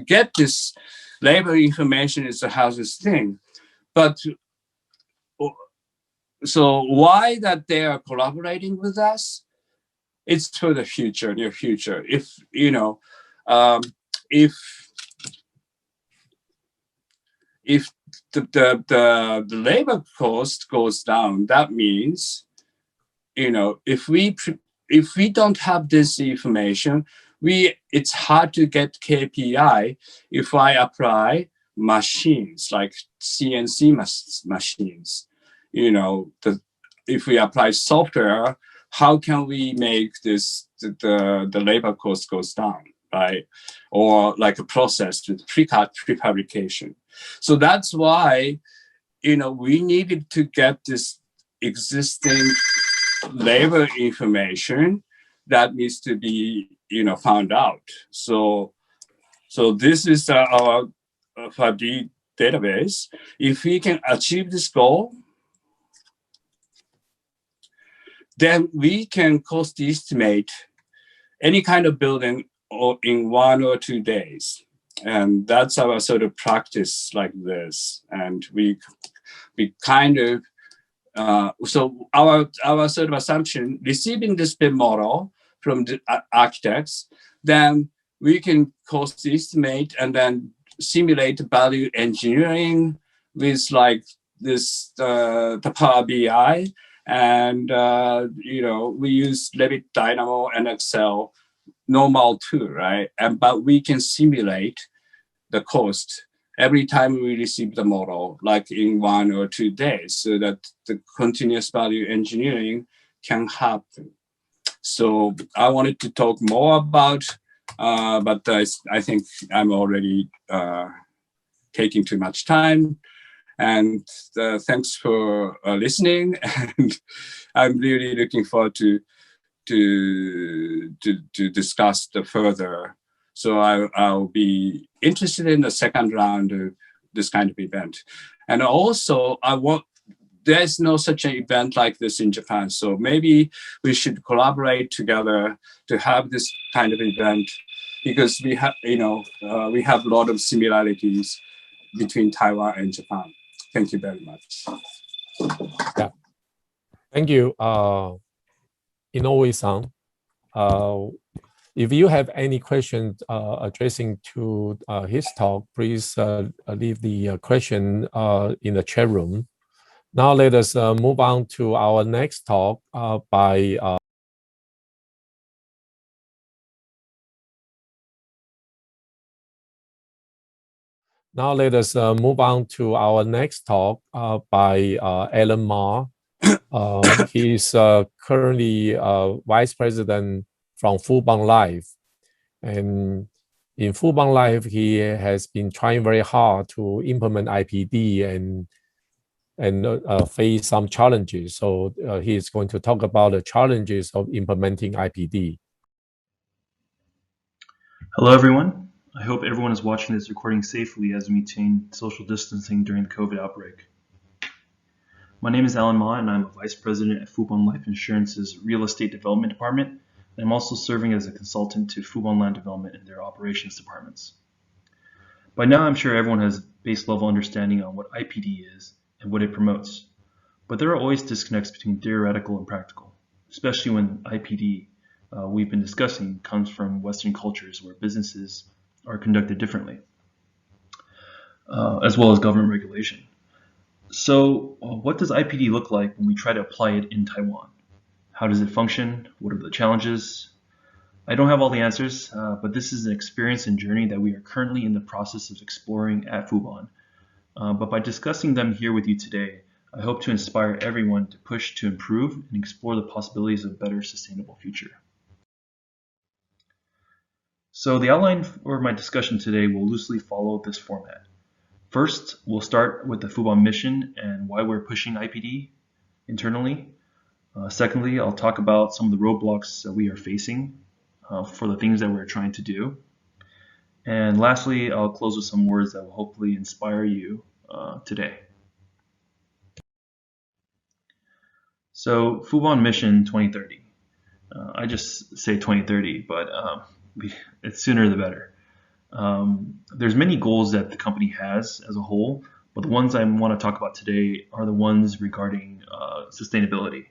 get this labor information is the hardest thing. But so why that they are collaborating with us? It's for the future, near future. If the labor cost goes down, that means, if we don't have this information, it's hard to get KPI if I apply machines like CNC machines. If we apply software, how can we make the labor cost goes down, right? Or like a process with prefabrication. So that's why, we needed to get this existing labor information that needs to be, found out. So this is our 5D database. If we can achieve this goal, then we can cost estimate any kind of building in 1 or 2 days. And that's our sort of practice like this. And we kind of, so our sort of assumption, receiving this BIM model from the architects, then we can cost estimate and then simulate value engineering with like this, the Power BI. And, we use Revit Dynamo and Excel normal too, right? But we can simulate the cost every time we receive the model, like in 1 or 2 days, so that the continuous value engineering can happen. So I wanted to talk more about, but I think I'm already taking too much time. And thanks for listening. And I'm really looking forward to discuss the further. So I'll be interested in the second round of this kind of event. And also there's no such an event like this in Japan. So maybe we should collaborate together to have this kind of event, because we have a lot of similarities between Taiwan and Japan. Thank you very much. Yeah. Thank you, Inoue-san. If you have any questions addressing to his talk, please leave the question in the chat room. Now let us move on to our next talk by Alan Ma. He's currently Vice President from Fubon Life. And in Fubon Life, he has been trying very hard to implement IPD and face some challenges. So he is going to talk about the challenges of implementing IPD. Hello, everyone. I hope everyone is watching this recording safely as we maintain social distancing during the COVID outbreak. My name is Alan Ma, and I'm a Vice President at Fubon Life Insurance's Real Estate Development Department, and I'm also serving as a consultant to Fubon Land Development in their operations departments. By now, I'm sure everyone has base level understanding on what IPD is and what it promotes, but there are always disconnects between theoretical and practical, especially when IPD we've been discussing comes from Western cultures where businesses are conducted differently, as well as government regulation. So what does IPD look like when we try to apply it in Taiwan? How does it function? What are the challenges? I don't have all the answers, but this is an experience and journey that we are currently in the process of exploring at Fubon. But by discussing them here with you today, I hope to inspire everyone to push to improve and explore the possibilities of a better sustainable future. So the outline for my discussion today will loosely follow this format. First, we'll start with the Fubon mission and why we're pushing IPD internally. Secondly, I'll talk about some of the roadblocks that we are facing for the things that we're trying to do. And lastly, I'll close with some words that will hopefully inspire you today. So Fubon Mission 2030. I just say 2030, but it's sooner the better. There's many goals that the company has as a whole, but the ones I want to talk about today are the ones regarding sustainability.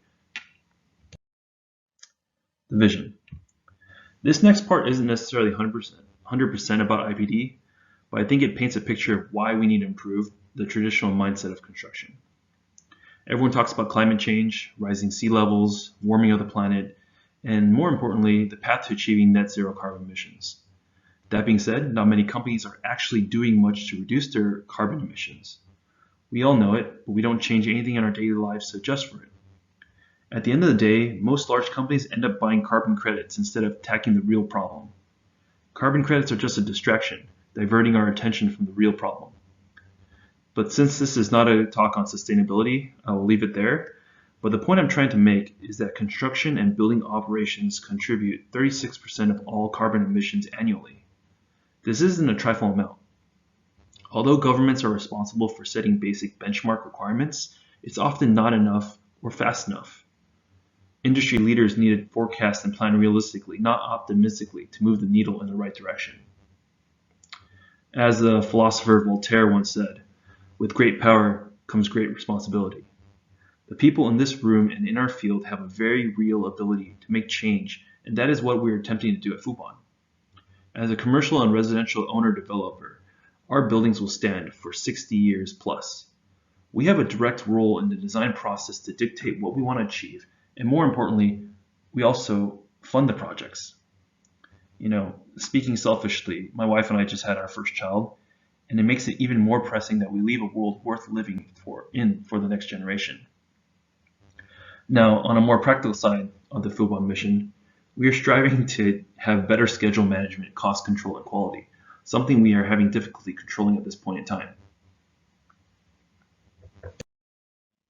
The vision. This next part isn't necessarily 100% about IPD, but I think it paints a picture of why we need to improve the traditional mindset of construction. Everyone talks about climate change, rising sea levels, warming of the planet, and more importantly, the path to achieving net zero carbon emissions. That being said, not many companies are actually doing much to reduce their carbon emissions. We all know it, but we don't change anything in our daily lives to adjust for it. At the end of the day, most large companies end up buying carbon credits instead of tackling the real problem. Carbon credits are just a distraction, diverting our attention from the real problem. But since this is not a talk on sustainability, I will leave it there. But the point I'm trying to make is that construction and building operations contribute 36% of all carbon emissions annually. This isn't a trifling amount. Although governments are responsible for setting basic benchmark requirements, it's often not enough or fast enough. Industry leaders need to forecast and plan realistically, not optimistically, to move the needle in the right direction. As the philosopher Voltaire once said, with great power comes great responsibility. The people in this room and in our field have a very real ability to make change, and that is what we're attempting to do at Fubon. As a commercial and residential owner-developer, our buildings will stand for 60 years plus. We have a direct role in the design process to dictate what we want to achieve, and more importantly, we also fund the projects. You know, speaking selfishly, my wife and I just had our first child, and it makes it even more pressing that we leave a world worth living for the next generation. Now, on a more practical side of the Fubon mission, we are striving to have better schedule management, cost control, and quality, something we are having difficulty controlling at this point in time.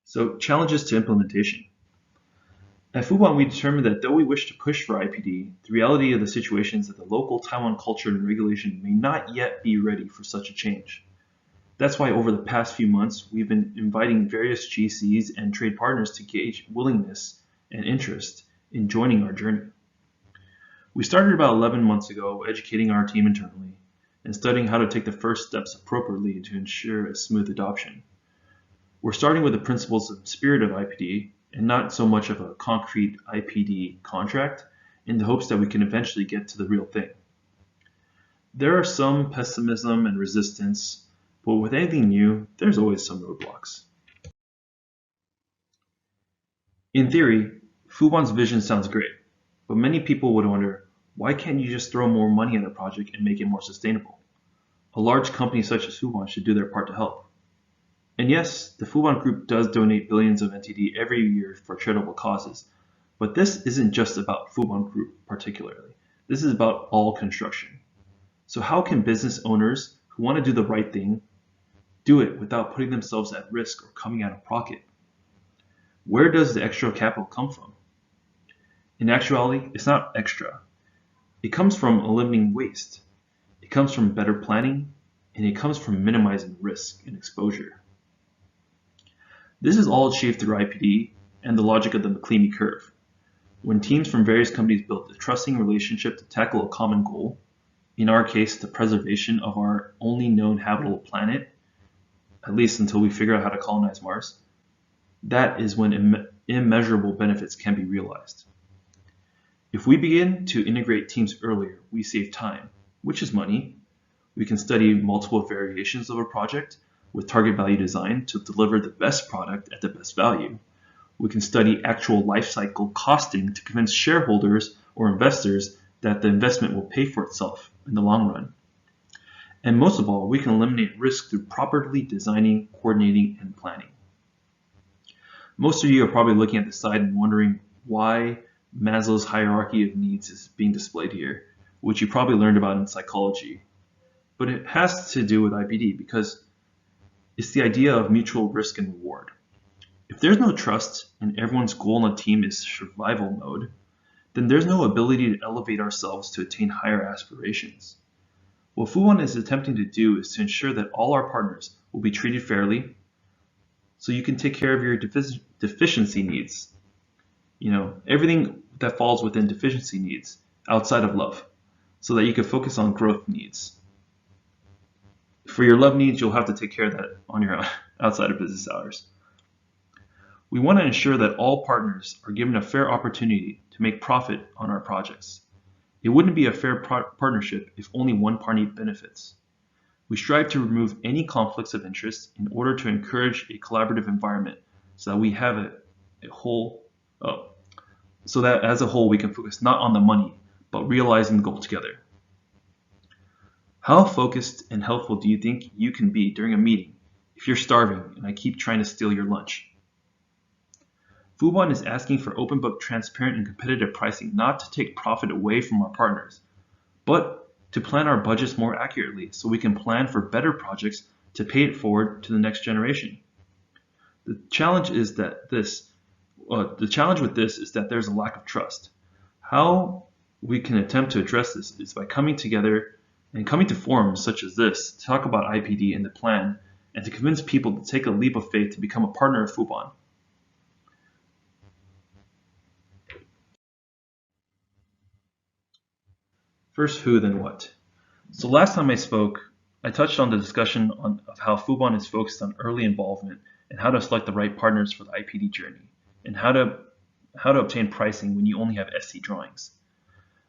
So, challenges to implementation. At Fubon, we determined that though we wish to push for IPD, the reality of the situation is that the local Taiwan culture and regulation may not yet be ready for such a change. That's why over the past few months, we've been inviting various GCs and trade partners to gauge willingness and interest in joining our journey. We started about 11 months ago educating our team internally and studying how to take the first steps appropriately to ensure a smooth adoption. We're starting with the principles and spirit of IPD, and not so much of a concrete IPD contract in the hopes that we can eventually get to the real thing. There are some pessimism and resistance, but with anything new, there's always some roadblocks. In theory, Fubon's vision sounds great, but many people would wonder, why can't you just throw more money at a project and make it more sustainable? A large company such as Fubon should do their part to help. And yes, the Fubon Group does donate billions of NTD every year for charitable causes, but this isn't just about Fubon Group particularly. This is about all construction. So how can business owners who want to do the right thing do it without putting themselves at risk or coming out of pocket? Where does the extra capital come from? In actuality, it's not extra. It comes from eliminating waste. It comes from better planning, and it comes from minimizing risk and exposure. This is all achieved through IPD and the logic of the McLeamy curve. When teams from various companies build a trusting relationship to tackle a common goal, in our case, the preservation of our only known habitable planet, at least until we figure out how to colonize Mars, that is when immeasurable benefits can be realized. If we begin to integrate teams earlier, we save time, which is money. We can study multiple variations of a project with target value design to deliver the best product at the best value. We can study actual life cycle costing to convince shareholders or investors that the investment will pay for itself in the long run. And most of all, we can eliminate risk through properly designing, coordinating, and planning. Most of you are probably looking at the side and wondering why Maslow's hierarchy of needs is being displayed here, which you probably learned about in psychology. But it has to do with IPD because it's the idea of mutual risk and reward. If there's no trust and everyone's goal on a team is survival mode, then there's no ability to elevate ourselves to attain higher aspirations. What Fubon is attempting to do is to ensure that all our partners will be treated fairly, so you can take care of your deficiency needs. You know, everything that falls within deficiency needs outside of love, so that you can focus on growth needs. For your love needs, you'll have to take care of that on your own, outside of business hours. We want to ensure that all partners are given a fair opportunity to make profit on our projects. It wouldn't be a fair partnership if only one party benefits. We strive to remove any conflicts of interest in order to encourage a collaborative environment so that we have so that as a whole we can focus not on the money, but realizing the goal together. How focused and helpful do you think you can be during a meeting if you're starving and I keep trying to steal your lunch? Fubon is asking for open book, transparent, and competitive pricing, not to take profit away from our partners, but to plan our budgets more accurately so we can plan for better projects to pay it forward to the next generation. The challenge with this is that there's a lack of trust. How we can attempt to address this is by coming together and coming to forums such as this to talk about IPD and the plan, and to convince people to take a leap of faith to become a partner of Fubon. First who, then what? So last time I spoke, I touched on the discussion of how Fubon is focused on early involvement and how to select the right partners for the IPD journey, and how to obtain pricing when you only have SC drawings.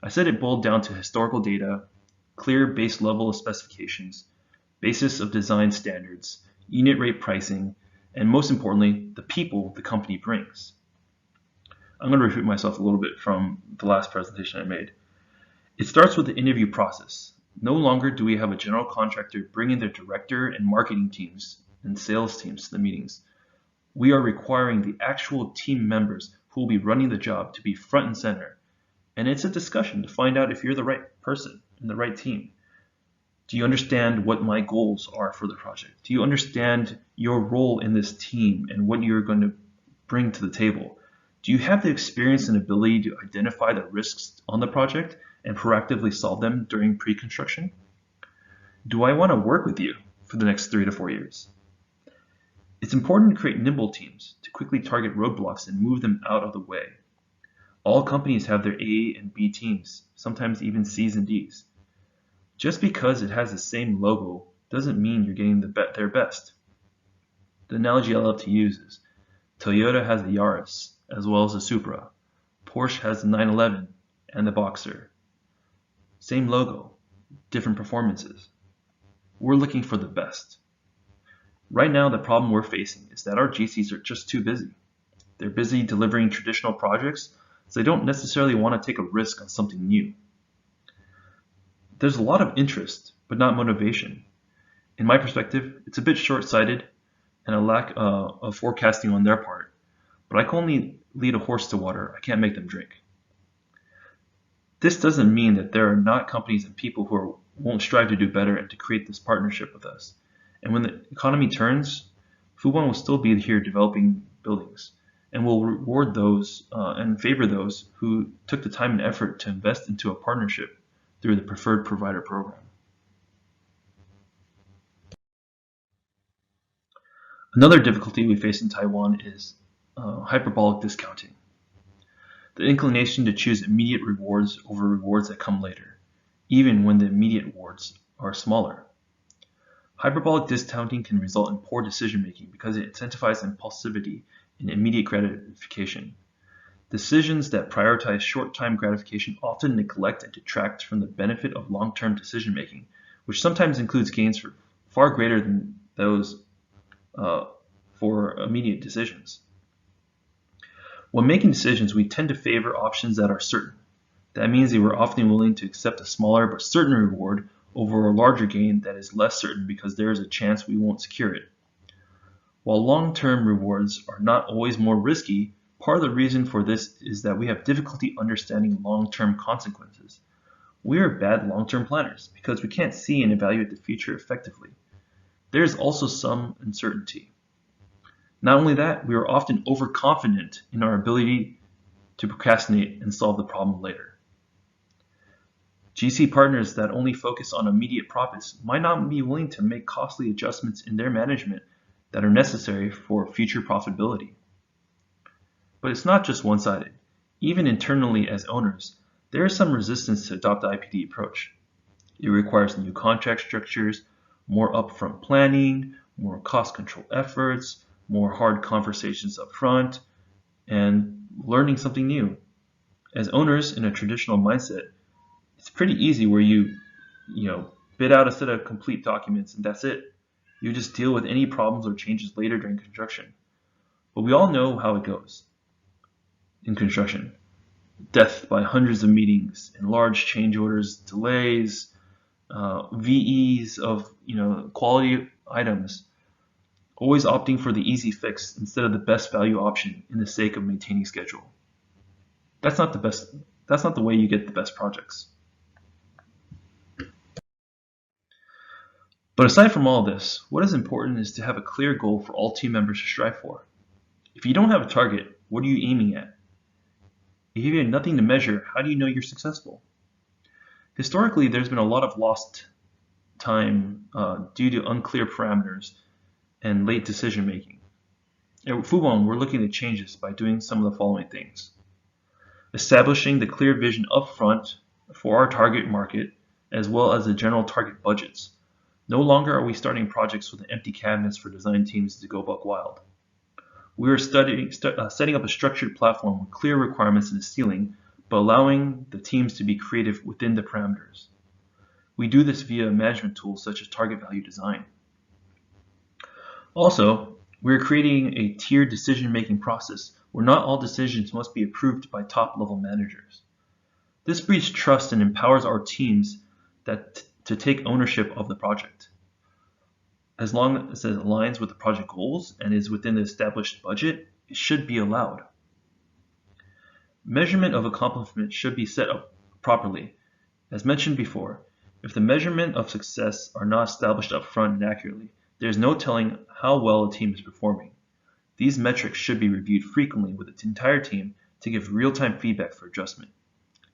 I said it boiled down to historical data, clear base level of specifications, basis of design standards, unit rate pricing, and most importantly, the people the company brings. I'm going to repeat myself a little bit from the last presentation I made. It starts with the interview process. No longer do we have a general contractor bringing their director and marketing teams and sales teams to the meetings. We are requiring the actual team members who will be running the job to be front and center. And it's a discussion to find out if you're the right person and the right team. Do you understand what my goals are for the project? Do you understand your role in this team and what you're going to bring to the table? Do you have the experience and ability to identify the risks on the project and proactively solve them during pre-construction? Do I want to work with you for the next 3 to 4 years? It's important to create nimble teams to quickly target roadblocks and move them out of the way. All companies have their A and B teams, sometimes even C's and D's. Just because it has the same logo doesn't mean you're getting their best. The analogy I love to use is Toyota has the Yaris, as well as the Supra. Porsche has the 911 and the Boxer. Same logo, different performances. We're looking for the best. Right now, the problem we're facing is that our GCs are just too busy. They're busy delivering traditional projects, so they don't necessarily want to take a risk on something new. There's a lot of interest, but not motivation. In my perspective, it's a bit short-sighted and a lack of forecasting on their part, but I can only lead a horse to water. I can't make them drink. This doesn't mean that there are not companies and people who won't strive to do better and to create this partnership with us. And when the economy turns, Fubon will still be here developing buildings, and will reward those and favor those who took the time and effort to invest into a partnership through the Preferred Provider Program. Another difficulty we face in Taiwan is hyperbolic discounting. The inclination to choose immediate rewards over rewards that come later, even when the immediate rewards are smaller. Hyperbolic discounting can result in poor decision-making because it incentivizes impulsivity and immediate gratification. Decisions that prioritize short-time gratification often neglect and detract from the benefit of long-term decision-making, which sometimes includes gains far greater than those for immediate decisions. When making decisions, we tend to favor options that are certain. That means that we're often willing to accept a smaller but certain reward over a larger gain that is less certain because there is a chance we won't secure it. While long-term rewards are not always more risky, part of the reason for this is that we have difficulty understanding long-term consequences. We are bad long-term planners because we can't see and evaluate the future effectively. There is also some uncertainty. Not only that, we are often overconfident in our ability to procrastinate and solve the problem later. GC partners that only focus on immediate profits might not be willing to make costly adjustments in their management that are necessary for future profitability. But it's not just one-sided. Even internally as owners, there is some resistance to adopt the IPD approach. It requires new contract structures, more upfront planning, more cost control efforts, more hard conversations up front, and learning something new. As owners in a traditional mindset, it's pretty easy where you bid out a set of complete documents and that's it. You just deal with any problems or changes later during construction. But we all know how it goes in construction. Death by hundreds of meetings and large change orders, delays, VEs of quality items, always opting for the easy fix instead of the best value option in the sake of maintaining schedule. That's not the way you get the best projects. But aside from all this, what is important is to have a clear goal for all team members to strive for. If you don't have a target, what are you aiming at? If you have nothing to measure, how do you know you're successful? Historically, there's been a lot of lost time due to unclear parameters and late decision making. At Fubon, we're looking to change this by doing some of the following things. Establishing the clear vision up front for our target market, as well as the general target budgets. No longer are we starting projects with empty cabinets for design teams to go buck wild. We are setting up a structured platform with clear requirements in the ceiling, but allowing the teams to be creative within the parameters. We do this via management tools such as target value design. Also, we're creating a tiered decision-making process where not all decisions must be approved by top-level managers. This breeds trust and empowers our teams to take ownership of the project. As long as it aligns with the project goals and is within the established budget, it should be allowed. Measurement of accomplishment should be set up properly. As mentioned before, if the measurement of success are not established up front and accurately, there is no telling how well a team is performing. These metrics should be reviewed frequently with the entire team to give real-time feedback for adjustment.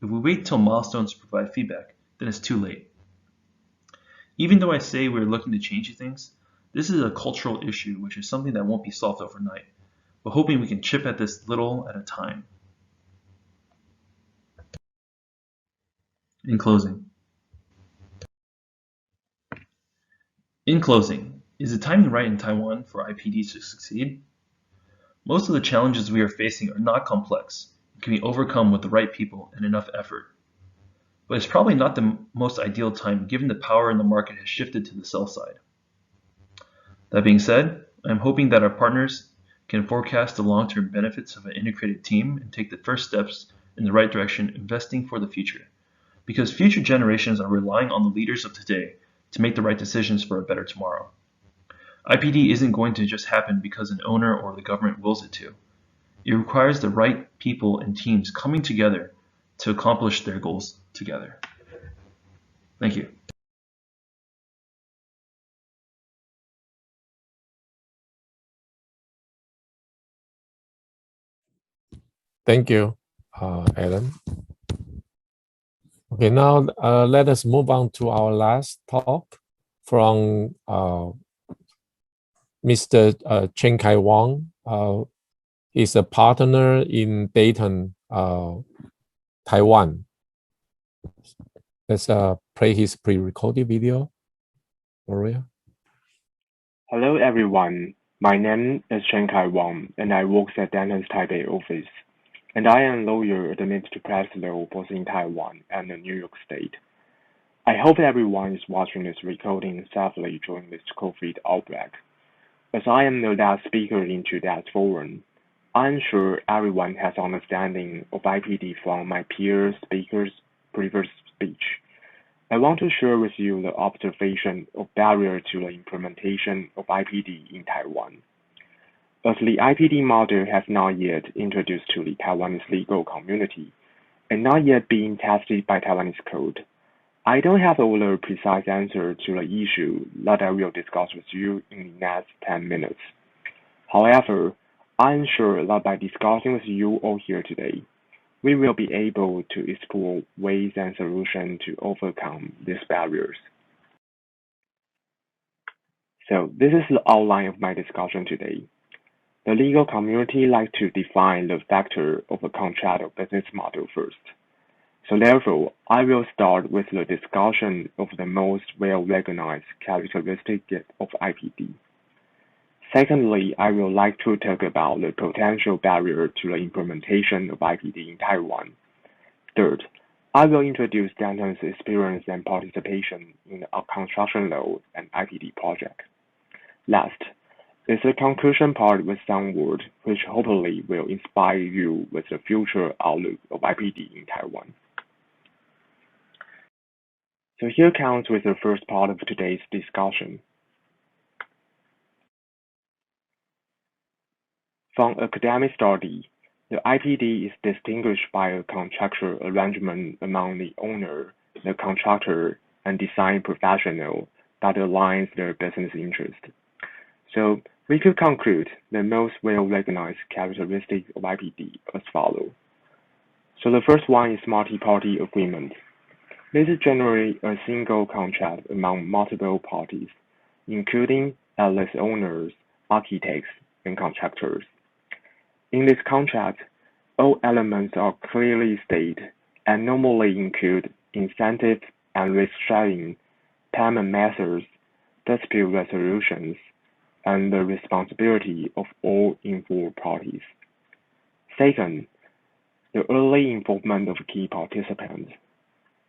If we wait till milestones to provide feedback, then it's too late. Even though I say we're looking to change things, this is a cultural issue which is something that won't be solved overnight, but hoping we can chip at this little at a time. In closing, is the timing right in Taiwan for IPD to succeed? Most of the challenges we are facing are not complex and can be overcome with the right people and enough effort. But it's probably not the most ideal time given the power in the market has shifted to the sell side. That being said, I'm hoping that our partners can forecast the long-term benefits of an integrated team and take the first steps in the right direction, investing for the future. Because future generations are relying on the leaders of today to make the right decisions for a better tomorrow. IPD isn't going to just happen because an owner or the government wills it to. It requires the right people and teams coming together to accomplish their goals together. Thank you. Thank you, Alan. Okay, now let us move on to our last talk from Mr. Chen Kai Wang. He's a partner in Dayton, Taiwan. Let's play his pre-recorded video. Maria. Hello, everyone. My name is Chen Kai Wang, and I work at Dayton's Taipei office. And I am a lawyer at the Administrative Practice Law both in Taiwan and New York State. I hope everyone is watching this recording safely during this COVID outbreak. As I am the last speaker into that forum, I'm sure everyone has understanding of IPD from my peer speakers' previous speech. I want to share with you the observation of barrier to the implementation of IPD in Taiwan. As the IPD model has not yet introduced to the Taiwanese legal community and not yet being tested by Taiwanese code, I don't have all the precise answer to the issue that I will discuss with you in the next 10 minutes. However, I'm sure that by discussing with you all here today, we will be able to explore ways and solutions to overcome these barriers. So this is the outline of my discussion today. The legal community likes to define the factor of a contract or business model first. So therefore, I will start with the discussion of the most well-recognized characteristic of IPD. Secondly, I would like to talk about the potential barrier to the implementation of IPD in Taiwan. Third, I will introduce Dayton's experience and participation in the construction law and IPD project. Last is the conclusion part with some words which hopefully will inspire you with the future outlook of IPD in Taiwan. So here comes with the first part of today's discussion. From academic study, the IPD is distinguished by a contractual arrangement among the owner, the contractor, and design professional that aligns their business interest. So we could conclude the most well-recognized characteristics of IPD as follows. So the first one is multi-party agreement. This is generally a single contract among multiple parties, including at least owners, architects, and contractors. In this contract, all elements are clearly stated and normally include incentives and risk-sharing, payment methods, dispute resolutions, and the responsibility of all involved parties. Second, the early involvement of key participants.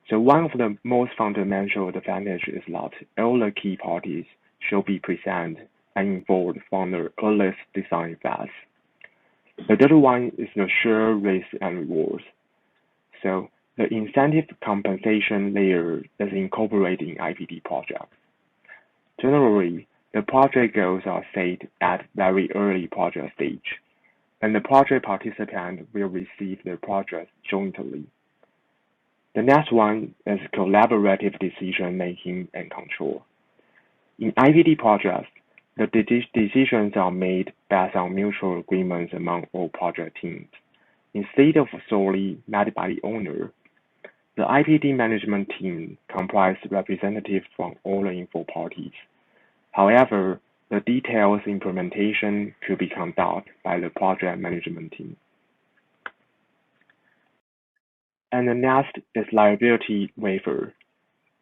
So one of the most fundamental advantages is that all the key parties should be present and involved from the earliest design phase. The third one is the shared risk and rewards. So the incentive compensation layer is incorporated in IPD projects. Generally, the project goals are set at very early project stage, and the project participant will receive the project jointly. The next one is collaborative decision-making and control. In IPD projects, the decisions are made based on mutual agreements among all project teams. Instead of solely made by the owner, the IPD management team comprises representatives from all the involved parties. However, the details implementation could be conducted by the project management team. And the next is liability waiver.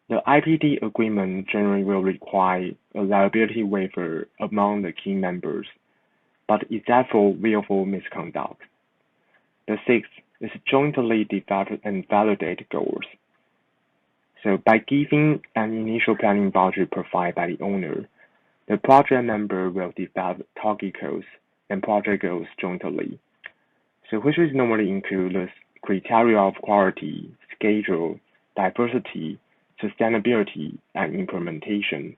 The IPD agreement generally will require a liability waiver among the key members. but is therefore willful misconduct. The sixth is jointly develop and validate goals. So by giving an initial planning budget provided by the owner, the project member will develop target goals and project goals jointly. So which is normally include the criteria of quality, schedule, diversity, sustainability, and implementation.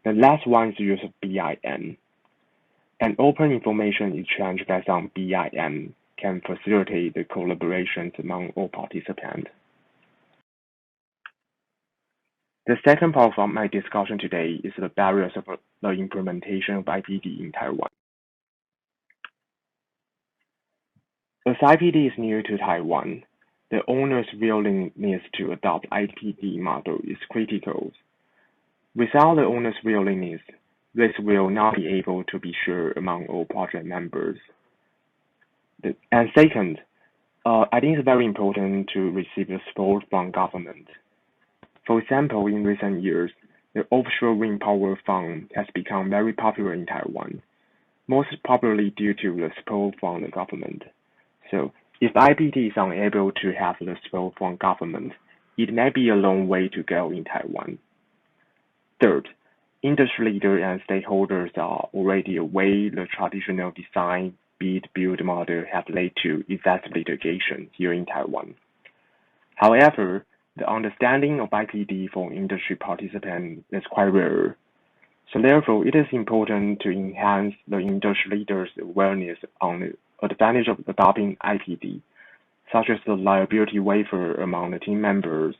The last one is the use of BIM. An open information exchange based on BIM can facilitate the collaborations among all participants. The second part of my discussion today is the barriers of the implementation of IPD in Taiwan. As IPD is new to Taiwan, the owner's willingness to adopt IPD model is critical. Without the owner's willingness, this will not be able to be shared among all project members. And second, I think it's very important to receive the support from government. For example, in recent years, the offshore wind power fund has become very popular in Taiwan, most probably due to the support from the government. So if IPD is unable to have the support from government, it may be a long way to go in Taiwan. Third, industry leaders and stakeholders are already aware the traditional design bid-build model has led to excessive litigation here in Taiwan. However, the understanding of IPD for industry participants is quite rare. So therefore, it is important to enhance the industry leaders' awareness on the advantage of adopting IPD, such as the liability waiver among the team members,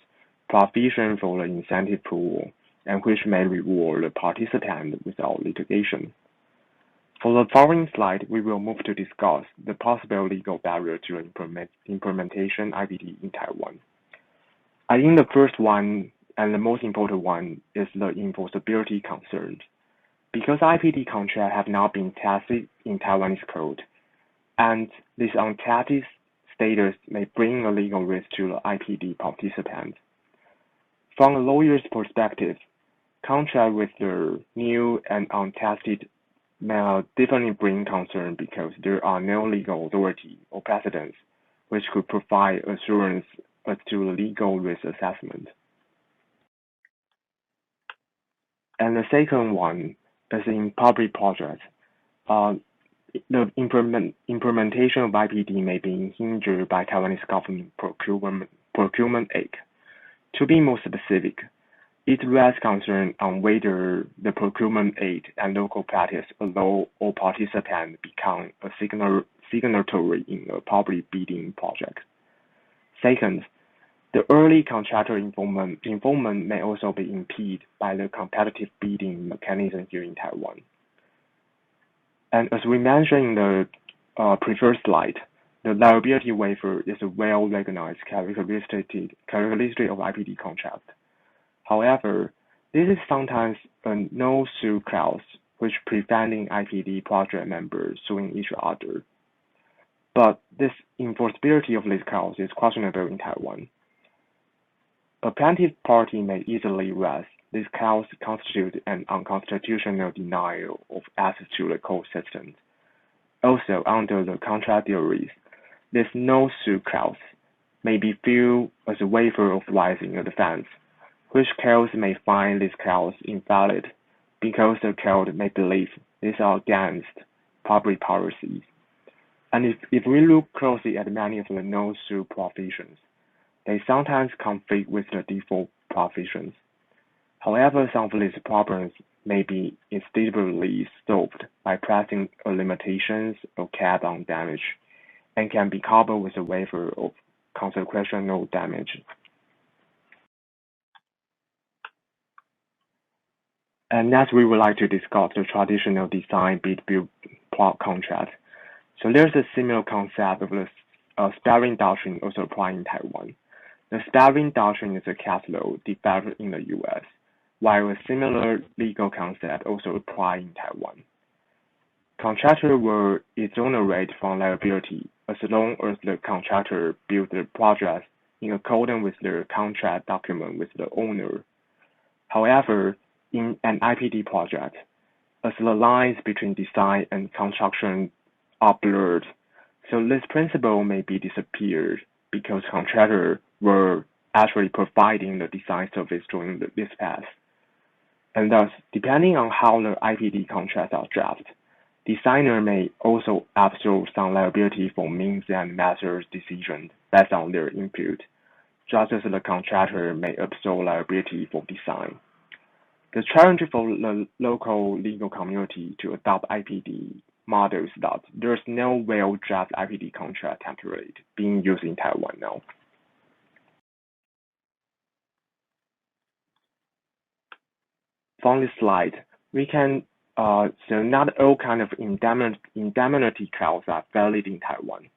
provision for the incentive pool, and which may reward the participant without litigation. For the following slide, we will move to discuss the possible legal barrier to implementation IPD in Taiwan. I think the first one and the most important one is the enforceability concern. Because IPD contracts have not been tested in Taiwanese code, and this untested status may bring a legal risk to the IPD participant. From a lawyer's perspective, contracts with the new and untested may definitely bring concern because there are no legal authority or precedents which could provide assurance as to the legal risk assessment. And the second one is in public projects. The implementation of IPD may be hindered by Taiwanese government procurement act. To be more specific, it raises concern on whether the procurement act and local practice allow all participants become a signatory in a public bidding project. Second, the early contractor involvement may also be impeded by the competitive bidding mechanism here in Taiwan. And as we mentioned in the previous slide, the liability waiver is a well-recognized characteristic of IPD contract. However, this is sometimes a no-sue clause, which preventing IPD project members suing each other. But this enforceability of this clause is questionable in Taiwan. A plaintiff party may easily raise this clause constitutes an unconstitutional denial of access to the court system. Also, under the contract theories, this no-sue clause may be viewed as a waiver of rights in a defense, which courts may find this clause invalid because the court may believe these are against public policies. And if we look closely at many of the no-sue provisions, they sometimes conflict with the default provisions. However, some of these problems may be instinctively solved by placing a limitations or cap on damage, and can be covered with a waiver of consequential damage. And next, we would like to discuss the traditional design bid-build contract. So there's a similar concept of the sparing doctrine also applying in Taiwan. The sparing doctrine is a case law developed in the US, while a similar legal concept also applies in Taiwan. Contractor will exonerate from liability as long as the contractor builds the project in accordance with the contract document with the owner. However, in an IPD project, as the lines between design and construction are blurred. So this principle may be disappeared because contractors were actually providing the design service during this path. And thus, depending on how the IPD contracts are drafted, designer may also absorb some liability for means and methods decisions based on their input, just as the contractor may absorb liability for design. The challenge for the local legal community to adopt IPD model is that there's no well-drafted IPD contract template being used in Taiwan now. From this slide, we can so not all kind of indemnity clauses are valid in Taiwan.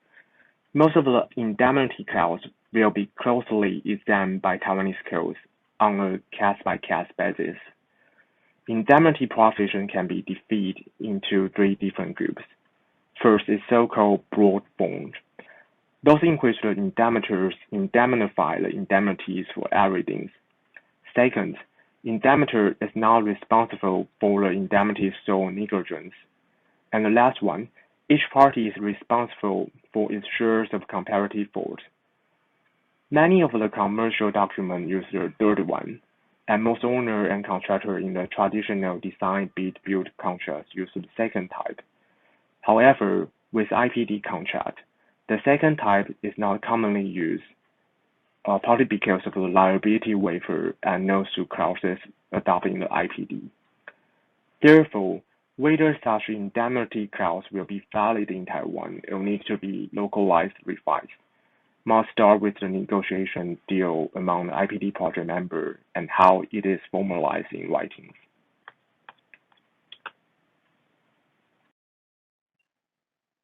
Most of the indemnity clauses will be closely examined by Taiwanese courts on a case-by-case basis. Indemnity provision can be divided into three different groups. First is so-called broad bond, those in which the indemnitors indemnify the indemnities for everything. Second, indemnitor is not responsible for the indemnity's sole negligence. And the last one, each party is responsible for its shares of comparative fault. Many of the commercial documents use the third one, and most owner and contractor in the traditional design bid build contracts use the second type. However, with IPD contract, the second type is not commonly used, partly because of the liability waiver and no-suit clauses adopted in the IPD. Therefore, whether such indemnity clause will be valid in Taiwan will need to be localized revised. Must start with the negotiation deal among the IPD project member and how it is formalized in writing.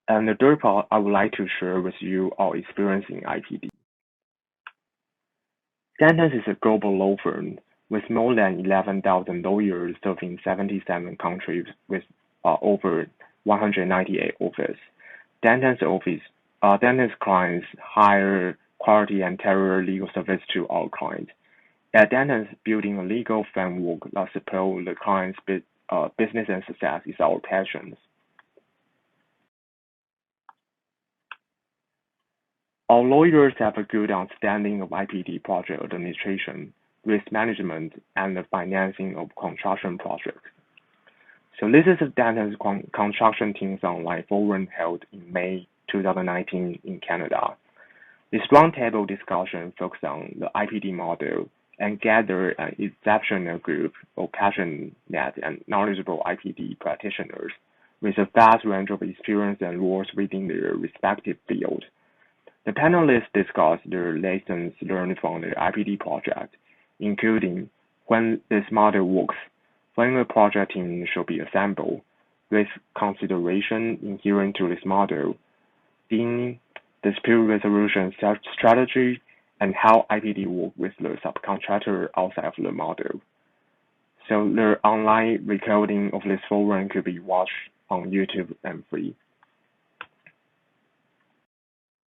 And the third part, I would like to share with you our experience in IPD. Dentons is a global law firm with more than 11,000 lawyers serving 77 countries with over 198 offices. Dentons clients hire quality and tailored legal service to our clients. At Dentons, building a legal framework that supports the client's business and success is our passion. Our lawyers have a good understanding of IPD project administration, risk management, and the financing of construction projects. So this is the Dentons construction team's online forum held in May 2019 in Canada. This roundtable discussion focused on the IPD model and gathered an exceptional group of passionate and knowledgeable IPD practitioners with a vast range of experience and roles within their respective field. The panelists discussed their lessons learned from the IPD project, including when this model works, when a project team should be assembled, risk consideration inherent to this model, in dispute resolution strategy, and how IPD works with the subcontractor outside of the model. So the online recording of this forum could be watched on YouTube and free.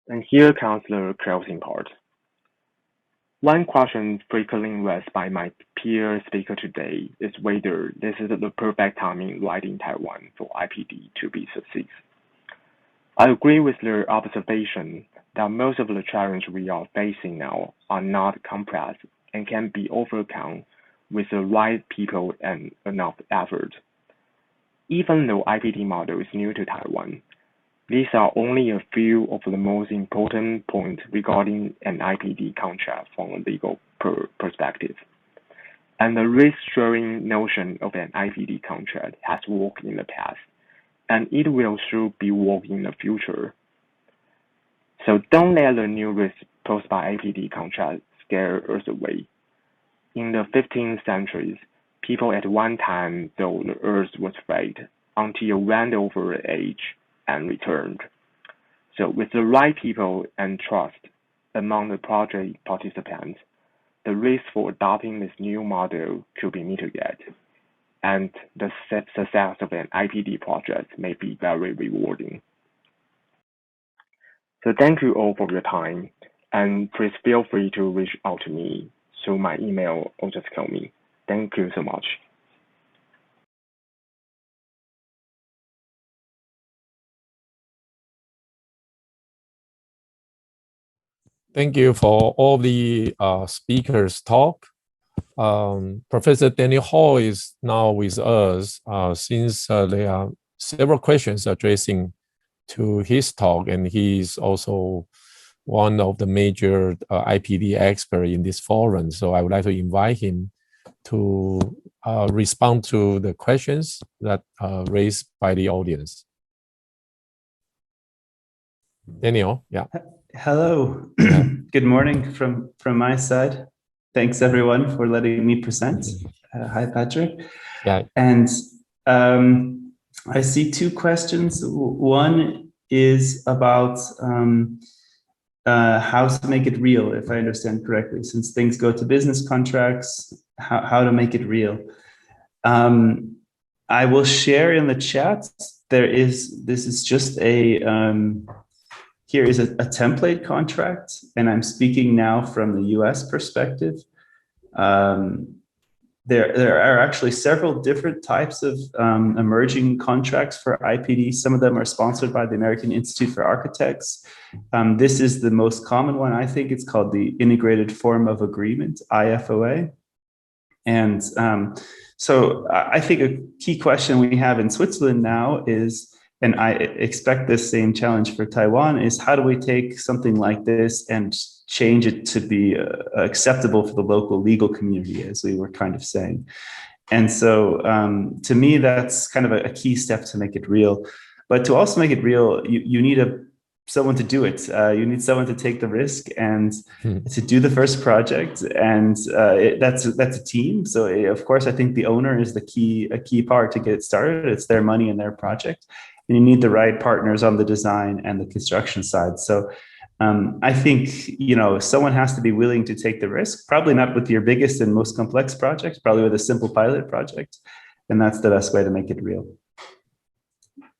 And here comes the closing part. One question frequently raised by my peer speaker today is whether this is the perfect timing right in Taiwan for IPD to be success. I agree with their observation that most of the challenges we are facing now are not complex and can be overcome with the right people and enough effort. Even though IPD model is new to Taiwan, these are only a few of the most important points regarding an IPD contract from a legal perspective. And the risk-sharing notion of an IPD contract has worked in the past, and it will still be working in the future. So don't let the new risk posed by IPD contract scare us away. In the 15th century, people at one time thought the earth was flat until it went over the edge and returned. So with the right people and trust among the project participants, the risk for adopting this new model could be mitigated, and the success of an IPD project may be very rewarding. So thank you all for your time, and please feel free to reach out to me through my email or just call me. Thank you so much. Thank you for all the speakers' talk. Professor Daniel Hall is now with us since there are several questions addressing to his talk, and he is also one of the major IPD experts in this forum. So I would like to invite him to respond to the questions that are raised by the audience. Daniel, yeah. Hello. Good morning from my side. Thanks everyone for letting me present. Hi, Patrick. Yeah. And I see two questions. One is about how to make it real, if I understand correctly, since things go to business contracts, how to make it real. I will share in the chat. This is just here is a template contract, and I'm speaking now from the US perspective. There are actually several different types of emerging contracts for IPD. Some of them are sponsored by the American Institute for Architects. This is the most common one. I think it's called the Integrated Form of Agreement, IFOA. And so I think a key question we have in Switzerland now is, and I expect this same challenge for Taiwan, is how do we take something like this and change it to be acceptable for the local legal community, as we were kind of saying. And so to me, that's kind of a key step to make it real. But to also make it real, you need someone to do it. You need someone to take the risk and to do the first project. And that's a team. So of course, I think the owner is a key part to get it started. It's their money and their project. And you need the right partners on the design and the construction side. So I think, someone has to be willing to take the risk, probably not with your biggest and most complex project, probably with a simple pilot project. And that's the best way to make it real.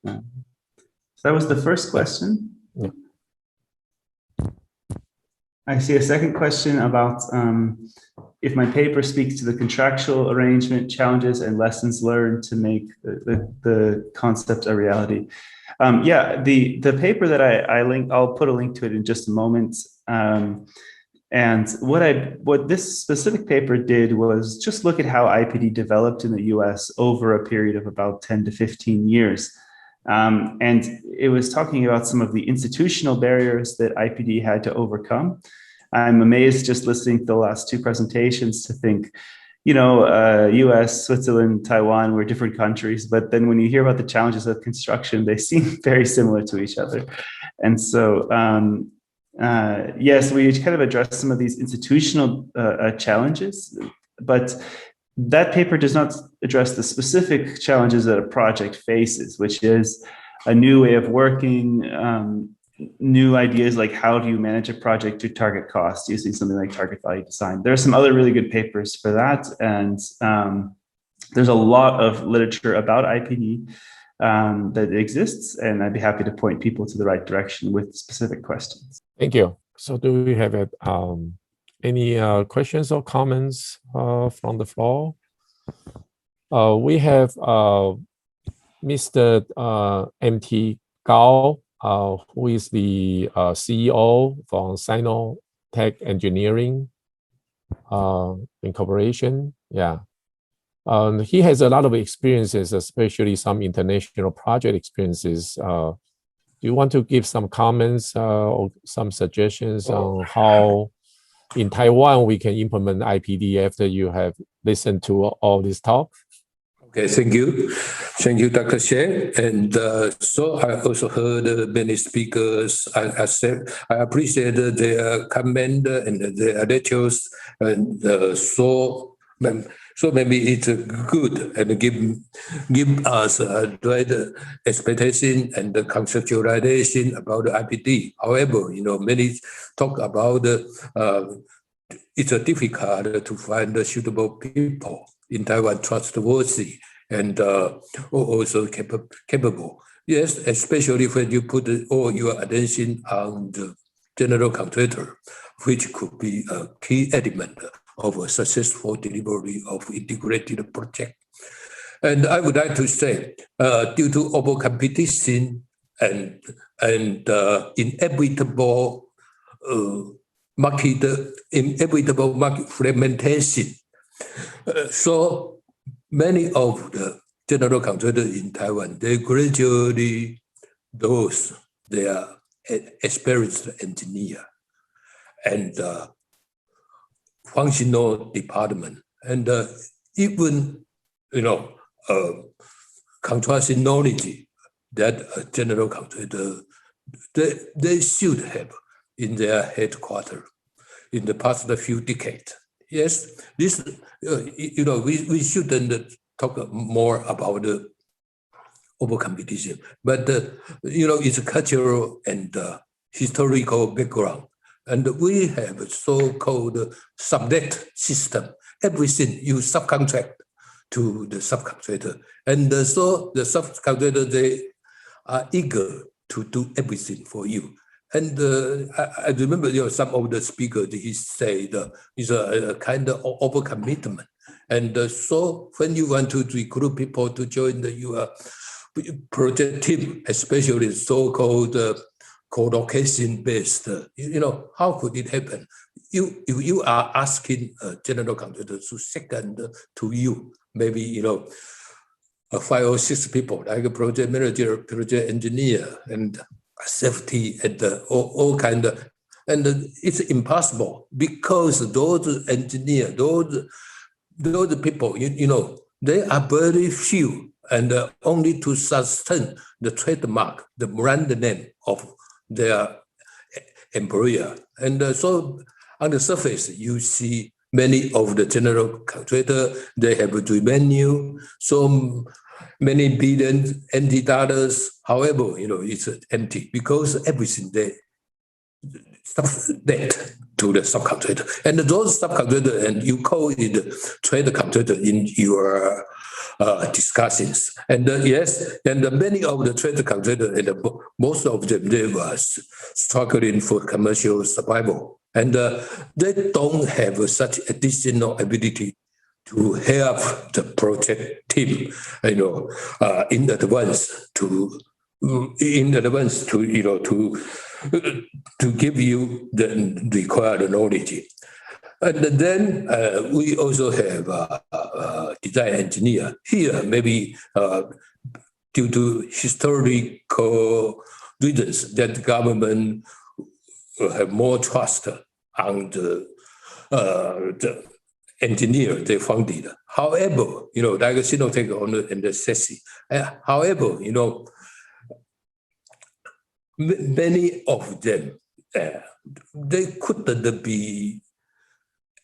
So that was the first question. Yeah. I see a second question about if my paper speaks to the contractual arrangement, challenges, and lessons learned to make the concept a reality. Yeah, the paper that I linked, I'll put a link to it in just a moment. And what this specific paper did was just look at how IPD developed in the US over a period of about 10 to 15 years. And it was talking about some of the institutional barriers that IPD had to overcome. I'm amazed just listening to the last two presentations to think, US, Switzerland, Taiwan were different countries, but then when you hear about the challenges of construction, they seem very similar to each other. And so, yes, we kind of addressed some of these institutional challenges, but that paper does not address the specific challenges that a project faces, which is a new way of working, new ideas like how do you manage a project to target cost using something like target value design. There are some other really good papers for that. And there's a lot of literature about IPD that exists. And I'd be happy to point people to the right direction with specific questions. Thank you. So do we have any questions or comments from the floor? We have Mr. MT Gao, who is the CEO for Sinotech Engineering Incorporation. Yeah. He has a lot of experiences, especially some international project experiences. Do you want to give some comments or some suggestions on how in Taiwan we can implement IPD after you have listened to all this talk? Okay, thank you. Thank you, Dr. Hsieh. And so I also heard many speakers. I said I appreciate their comment and their lectures. And so maybe it's good and give us a right expectation and the conceptualization about the IPD. However, many talk about it's difficult to find suitable people in Taiwan, trustworthy and also capable. Yes, especially when you put all your attention on the general contractor, which could be a key element of a successful delivery of integrated project. And I would like to say, due to over-competition and inevitable market, inevitable market fragmentation. So many of the general contractors in Taiwan, they gradually those they are experienced engineer and functional department, and even construction knowledge that a general contractor they should have in their headquarters in the past few decades. Yes, this we shouldn't talk more about the over competition, but it's a cultural and historical background, and we have a so-called sublet system. Everything you subcontract to the subcontractor, and so the subcontractor they are eager to do everything for you. And I remember some of the speakers he said it's a kind of overcommitment, and so when you want to recruit people to join your project team, especially so-called co-location based, how could it happen? You are asking a general contractor to second to you, maybe 5 or 6 people, like a project manager, project engineer, and safety, and all kind of, and it's impossible because those engineers, those people, they are very few, and only to sustain the trademark, the brand name of their employer. And so on the surface, you see many of the general contractors, they have a revenue, so many billions, NT dollars. However, it's empty because everything they sublet to the subcontractor. And those subcontractors, and you call it trade contractor in your discussions. And yes, and many of the trade contractors, and most of them, they were struggling for commercial survival. And they don't have such additional ability to help the project team, in advance to give you the required knowledge. And then we also have design engineer here, maybe due to historical reasons that the government have more trust on the engineer they funded. However, like Sinotech and the SESI. However, many of them they couldn't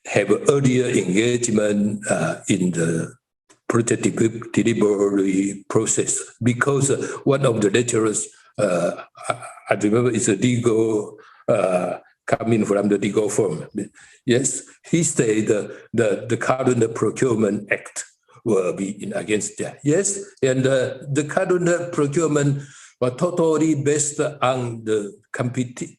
have earlier engagement in the project delivery process because one of the lecturers, I remember, is a legal coming from the legal firm. Yes, he said the current procurement act will be against that. Yes, and the current procurement was totally based on the competitive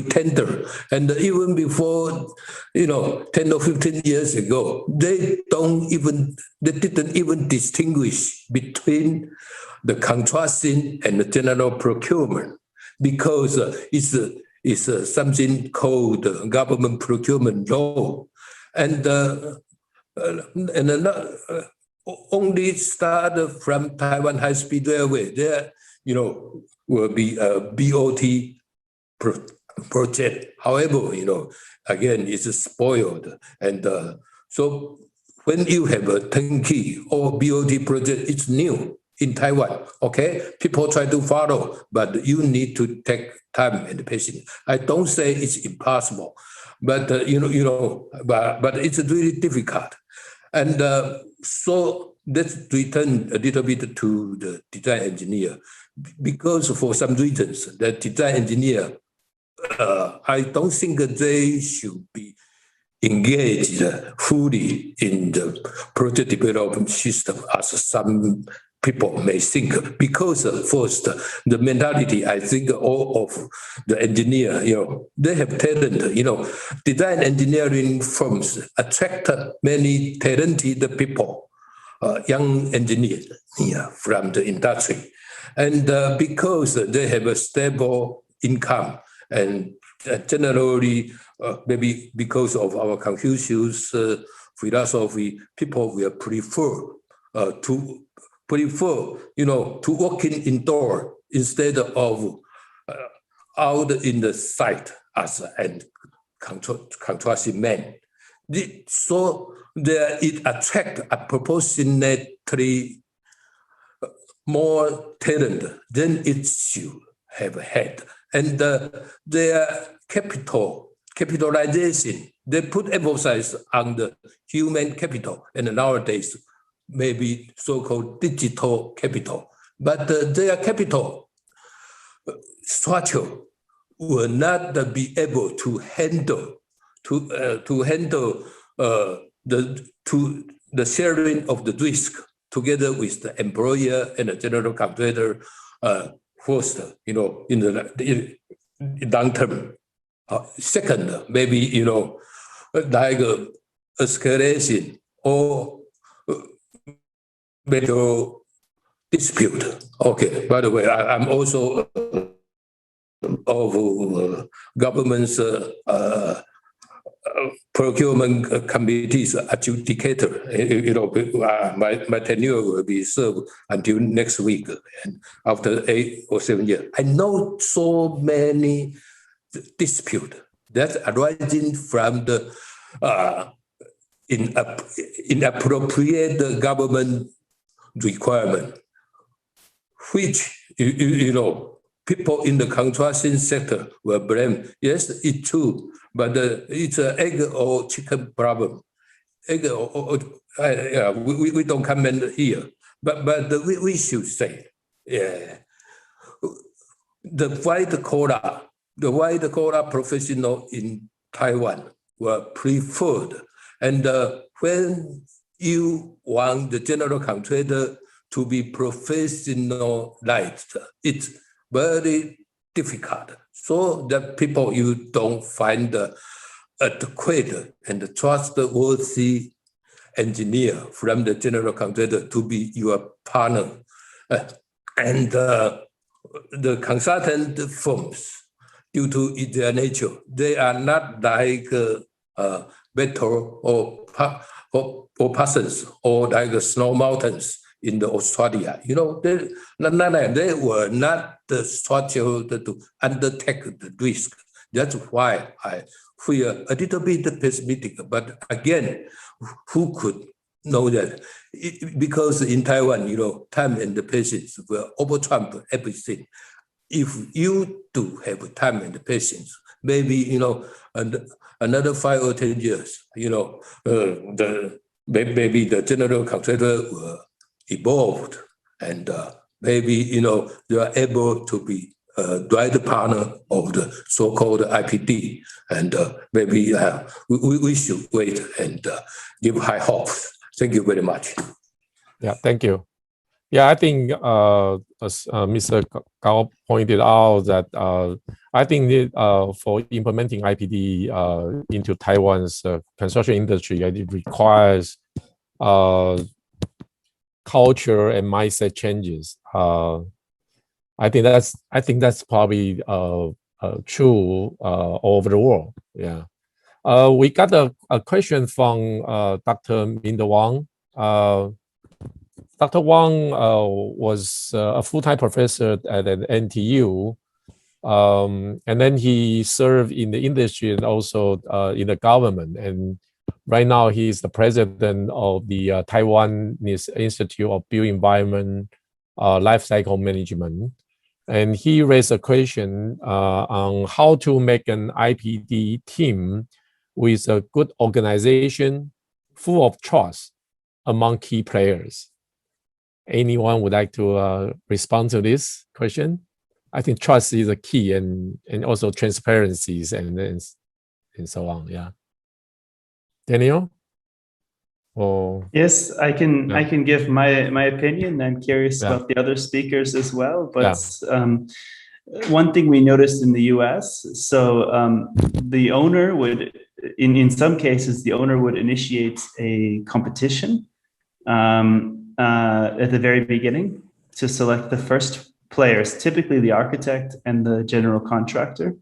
tender. And even before, 10 or 15 years ago, they didn't even distinguish between the contracting and the general procurement, because it's something called government procurement law, and only started from Taiwan high-speed railway. There, will be a BOT project. However, again, it's spoiled, and so when you have a turnkey or BOT project, it's new in Taiwan. Okay, people try to follow, but you need to take time and patience. I don't say it's impossible, but but it's really difficult. And so let's return a little bit to the design engineer, because for some reasons, the design engineer, I don't think they should be engaged fully in the project development system as some people may think, because first, the mentality, I think all of the engineer, they have talent, design engineering firms attract many talented people, young engineers from the industry. And because they have a stable income and generally, maybe because of our Confucius philosophy, people will prefer to working indoor instead of out in the site as a contrasting man. So it attracts a proportionately more talent than it should have had. And their capitalization, they put emphasis on the human capital, and nowadays maybe so-called digital capital. But their capital structure will not be able to handle the sharing of the risk together with the employer and the general contractor first, in the long term. Second, maybe, like escalation or major dispute. Okay, by the way, I'm also of government's procurement committee's adjudicator. My tenure will be served until next week, and after 8 or 7 years. I know so many disputes that's arising from the inappropriate government requirement, which, people in the construction sector will blame. Yes, it's true, but it's an egg or chicken problem. We don't comment here, but we should say, the white collar professional in Taiwan were preferred, and when you want the general contractor to be professionalized, it's very difficult. So that people you don't find adequate and trustworthy engineer from the general contractor to be your partner. And the consultant firms, due to their nature, they are not like Beto or Parsons or like Snow Mountains in the Australia. They were not the structure to undertake the risk. That's why I feel a little bit pessimistic. But again, who could know that? Because in Taiwan, time and the patience will overtrump everything. If you do have time and patience, maybe, another 5 or 10 years, maybe the general contractor will evolved, and maybe you are able to be a right partner of the so-called IPD, and maybe we should wait and give high hopes. Thank you very much. Yeah, thank you. Yeah, I think as Mr. Gao pointed out that I think for implementing IPD into Taiwan's construction industry, it requires culture and mindset changes. I think that's probably true all over the world. Yeah. We got a question from Dr. Minda Wang. Dr. Wang was a full-time professor at an NTU, and then he served in the industry and also in the government. And right now, he is the president of the Taiwanese Institute of Built Environment Life Cycle Management. And he raised a question on how to make an IPD team with a good organization full of trust among key players. Anyone would like to respond to this question? I think trust is a key, and also transparencies and so on. Yeah. Daniel? Yes, I can give my opinion. I'm curious about the other speakers as well. But one thing we noticed in the US, so the owner would, in some cases, the owner would initiate a competition at the very beginning to select the first players, typically the architect and the general contractor.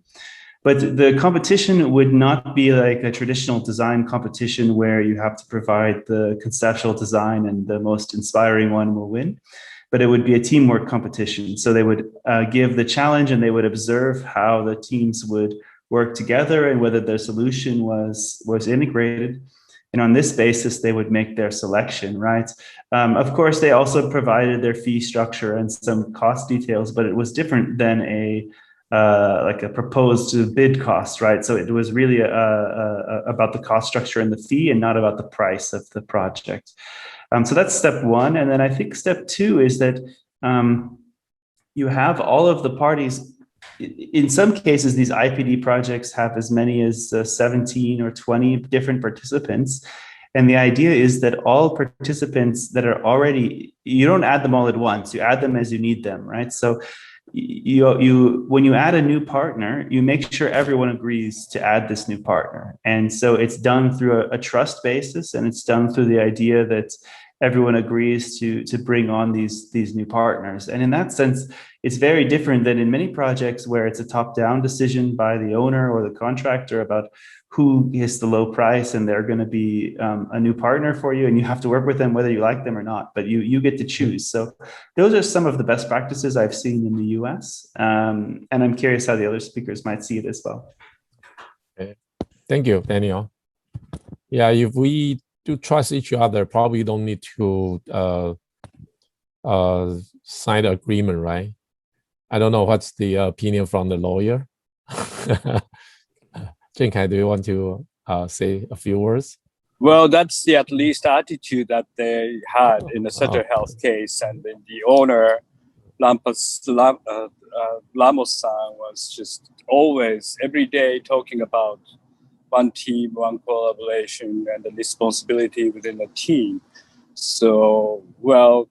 But the competition would not be like a traditional design competition where you have to provide the conceptual design and the most inspiring one will win. But it would be a teamwork competition. So they would give the challenge and they would observe how the teams would work together and whether their solution was integrated. And on this basis, they would make their selection, right? Of course, they also provided their fee structure and some cost details, but it was different than like a proposed bid cost, right? So it was really about the cost structure and the fee and not about the price of the project. So that's step one. And then I think step two is that you have all of the parties. In some cases, these IPD projects have as many as 17 or 20 different participants. And the idea is that all participants that are already, you don't add them all at once, you add them as you need them, right? So when you add a new partner, you make sure everyone agrees to add this new partner. And so it's done through a trust basis, and it's done through the idea that everyone agrees to bring on these new partners. And in that sense, it's very different than in many projects where it's a top-down decision by the owner or the contractor about who gets the low price, and they're going to be a new partner for you, and you have to work with them whether you like them or not, but you get to choose. So those are some of the best practices I've seen in the US, and I'm curious how the other speakers might see it as well. Okay. Thank you, Daniel. Yeah, if we do trust each other, probably don't need to sign the agreement, right? I don't know what's the opinion from the lawyer. Jiankai, do you want to say a few words? Well, that's the at least attitude that they had in the Sutter Health case, and then the owner, Lamos-san, was just always, every day, talking about one team, one collaboration, and the responsibility within the team. So, well,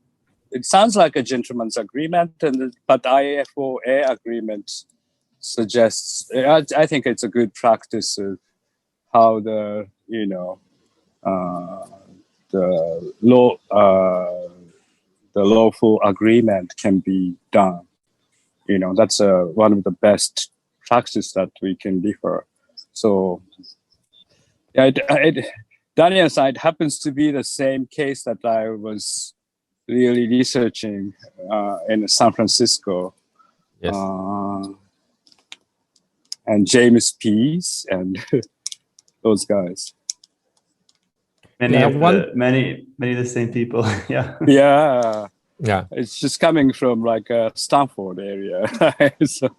it sounds like a gentleman's agreement, but IFOA agreement suggests, I think it's a good practice of how the lawful agreement can be done. That's one of the best practices that we can differ. So, Daniel's side happens to be the same case that I was really researching in San Francisco. Yes. And James Pease and those guys. Many of the same people. Yeah. Yeah. It's just coming from like a Stanford area. So.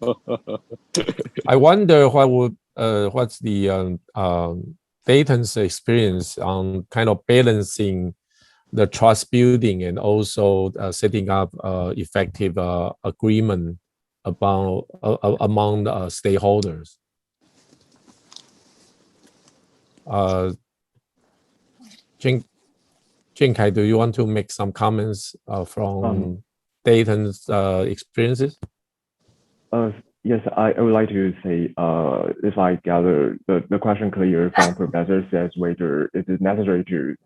I wonder what's the Dayton's experience on kind of balancing the trust building and also setting up effective agreement among the stakeholders. Jiankai, do you want to make some comments from Dayton's experiences? Yes, I would like to say, if I gather the question clear from Professor says whether it is necessary to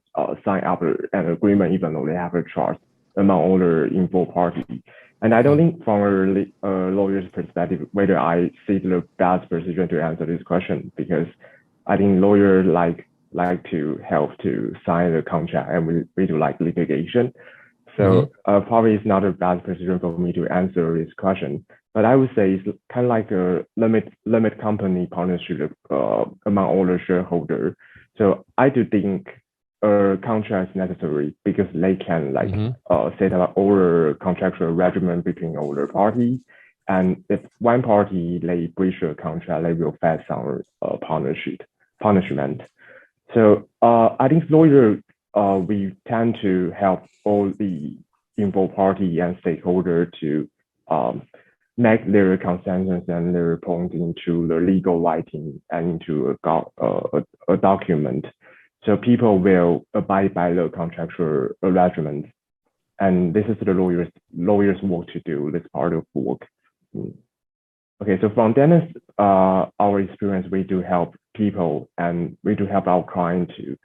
sign up an agreement even though they have a trust among all the involved parties. And I don't think from a lawyer's perspective whether I see the best position to answer this question, because I think lawyers like to help to sign the contract, and we do like litigation. So probably it's not a bad position for me to answer this question. But I would say it's kind of like a limit company partnership among all the shareholders. So I do think a contract is necessary because they can set up all the contractual arrangement between all the parties. And if one party they breach a contract, they will face some punishment. So I think lawyers we tend to help all the involved party and stakeholder to make their consensus and their point into the legal writing and into a document. So people will abide by the contractual arrangement. And this is the lawyers work to do this part of work. Okay, so from Dennis, our experience, we do help people and we do help our client to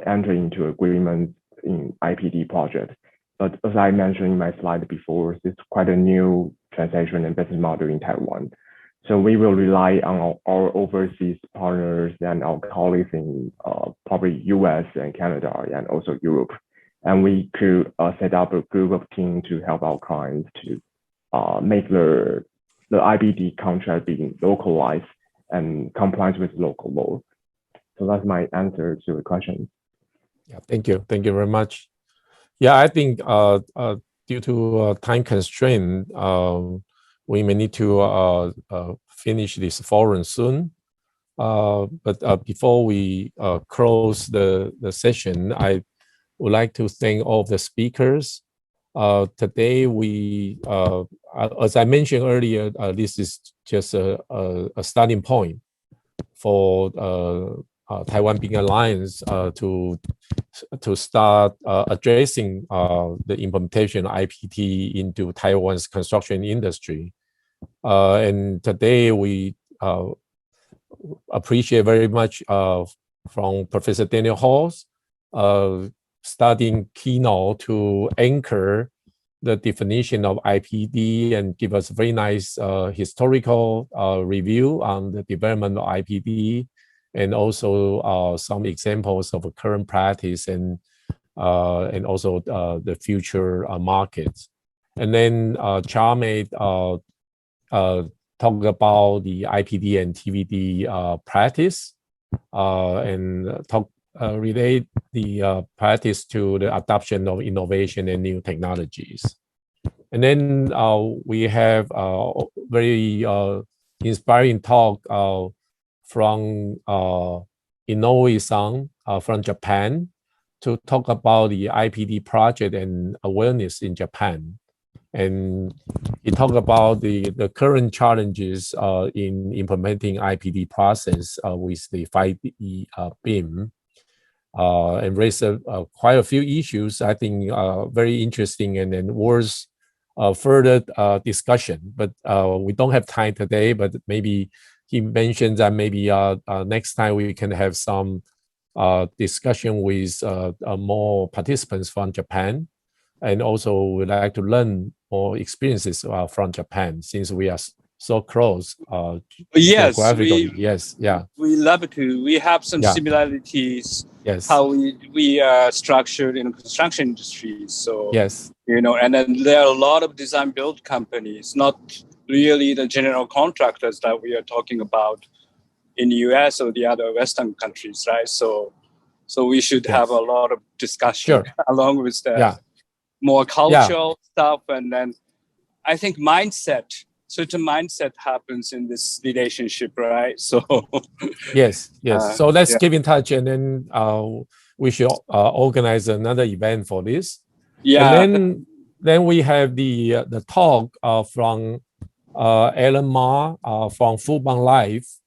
enter into agreements in IPD projects. But as I mentioned in my slide before, it's quite a new transaction and business model in Taiwan. So we will rely on our overseas partners and our colleagues in probably US and Canada and also Europe. And we could set up a group of teams to help our clients to make the IPD contract being localized and compliant with local law. So that's my answer to the question. Yeah, thank you very much. Yeah, I think due to time constraint, we may need to finish this forum soon. But before we close the session, I would like to thank all of the speakers. Today, we, as I mentioned earlier, this is just a starting point for Taiwan BIM Alliance to start addressing the implementation of IPD into Taiwan's construction industry. And today we appreciate very much from Professor Daniel Hall's starting keynote to anchor the definition of IPD and give us very nice historical review on the development of IPD, and also some examples of current practice and also the future markets. And then Charmaine talk about the IPD and TVD practice and relate the practice to the adoption of innovation and new technologies. And then we have very inspiring talk from Inoue-san from Japan to talk about the IPD project and awareness in Japan. And he talked about the current challenges in implementing IPD process with the 5D BIM and raised quite a few issues, I think very interesting and then worth further discussion. But we don't have time today, but maybe he mentioned that maybe next time we can have some discussion with more participants from Japan. And also we'd like to learn more experiences from Japan since we are so close. Yes, we love to. We have some similarities. Yes, how we are structured in the construction industry. So yes, and then there are a lot of design build companies, not really the general contractors that we are talking about in the US or the other Western countries, right? So we should have a lot of discussion along with the more cultural stuff. And then I think certain mindset happens in this relationship, right? So yes. So let's keep in touch, and then we should organize another event for this. And then we have the talk from Alan Ma from Fubon Life.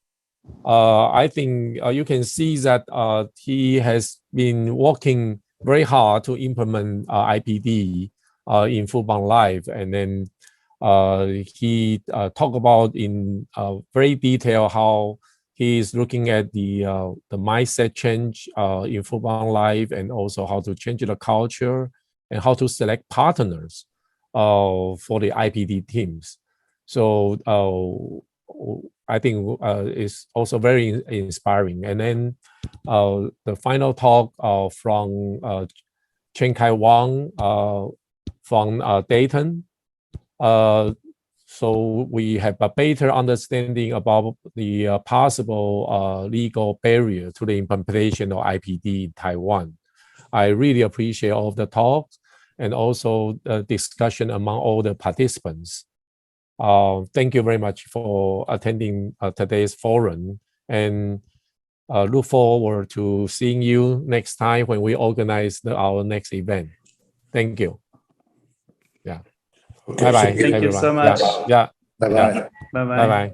I think you can see that he has been working very hard to implement IPD in Fubon Life, and then he talked about in very detail how he is looking at the mindset change in Fubon Life, and also how to change the culture and how to select partners for the IPD teams. So I think it's also very inspiring. And then the final talk from Chen Kai Wang from Dayton. So we have a better understanding about the possible legal barrier to the implementation of IPD in Taiwan. I really appreciate all of the talks and also the discussion among all the participants. Thank you very much for attending today's forum, and look forward to seeing you next time when we organize our next event. Thank you. Okay, bye-bye. Thank you so much. Bye-bye. Bye-bye.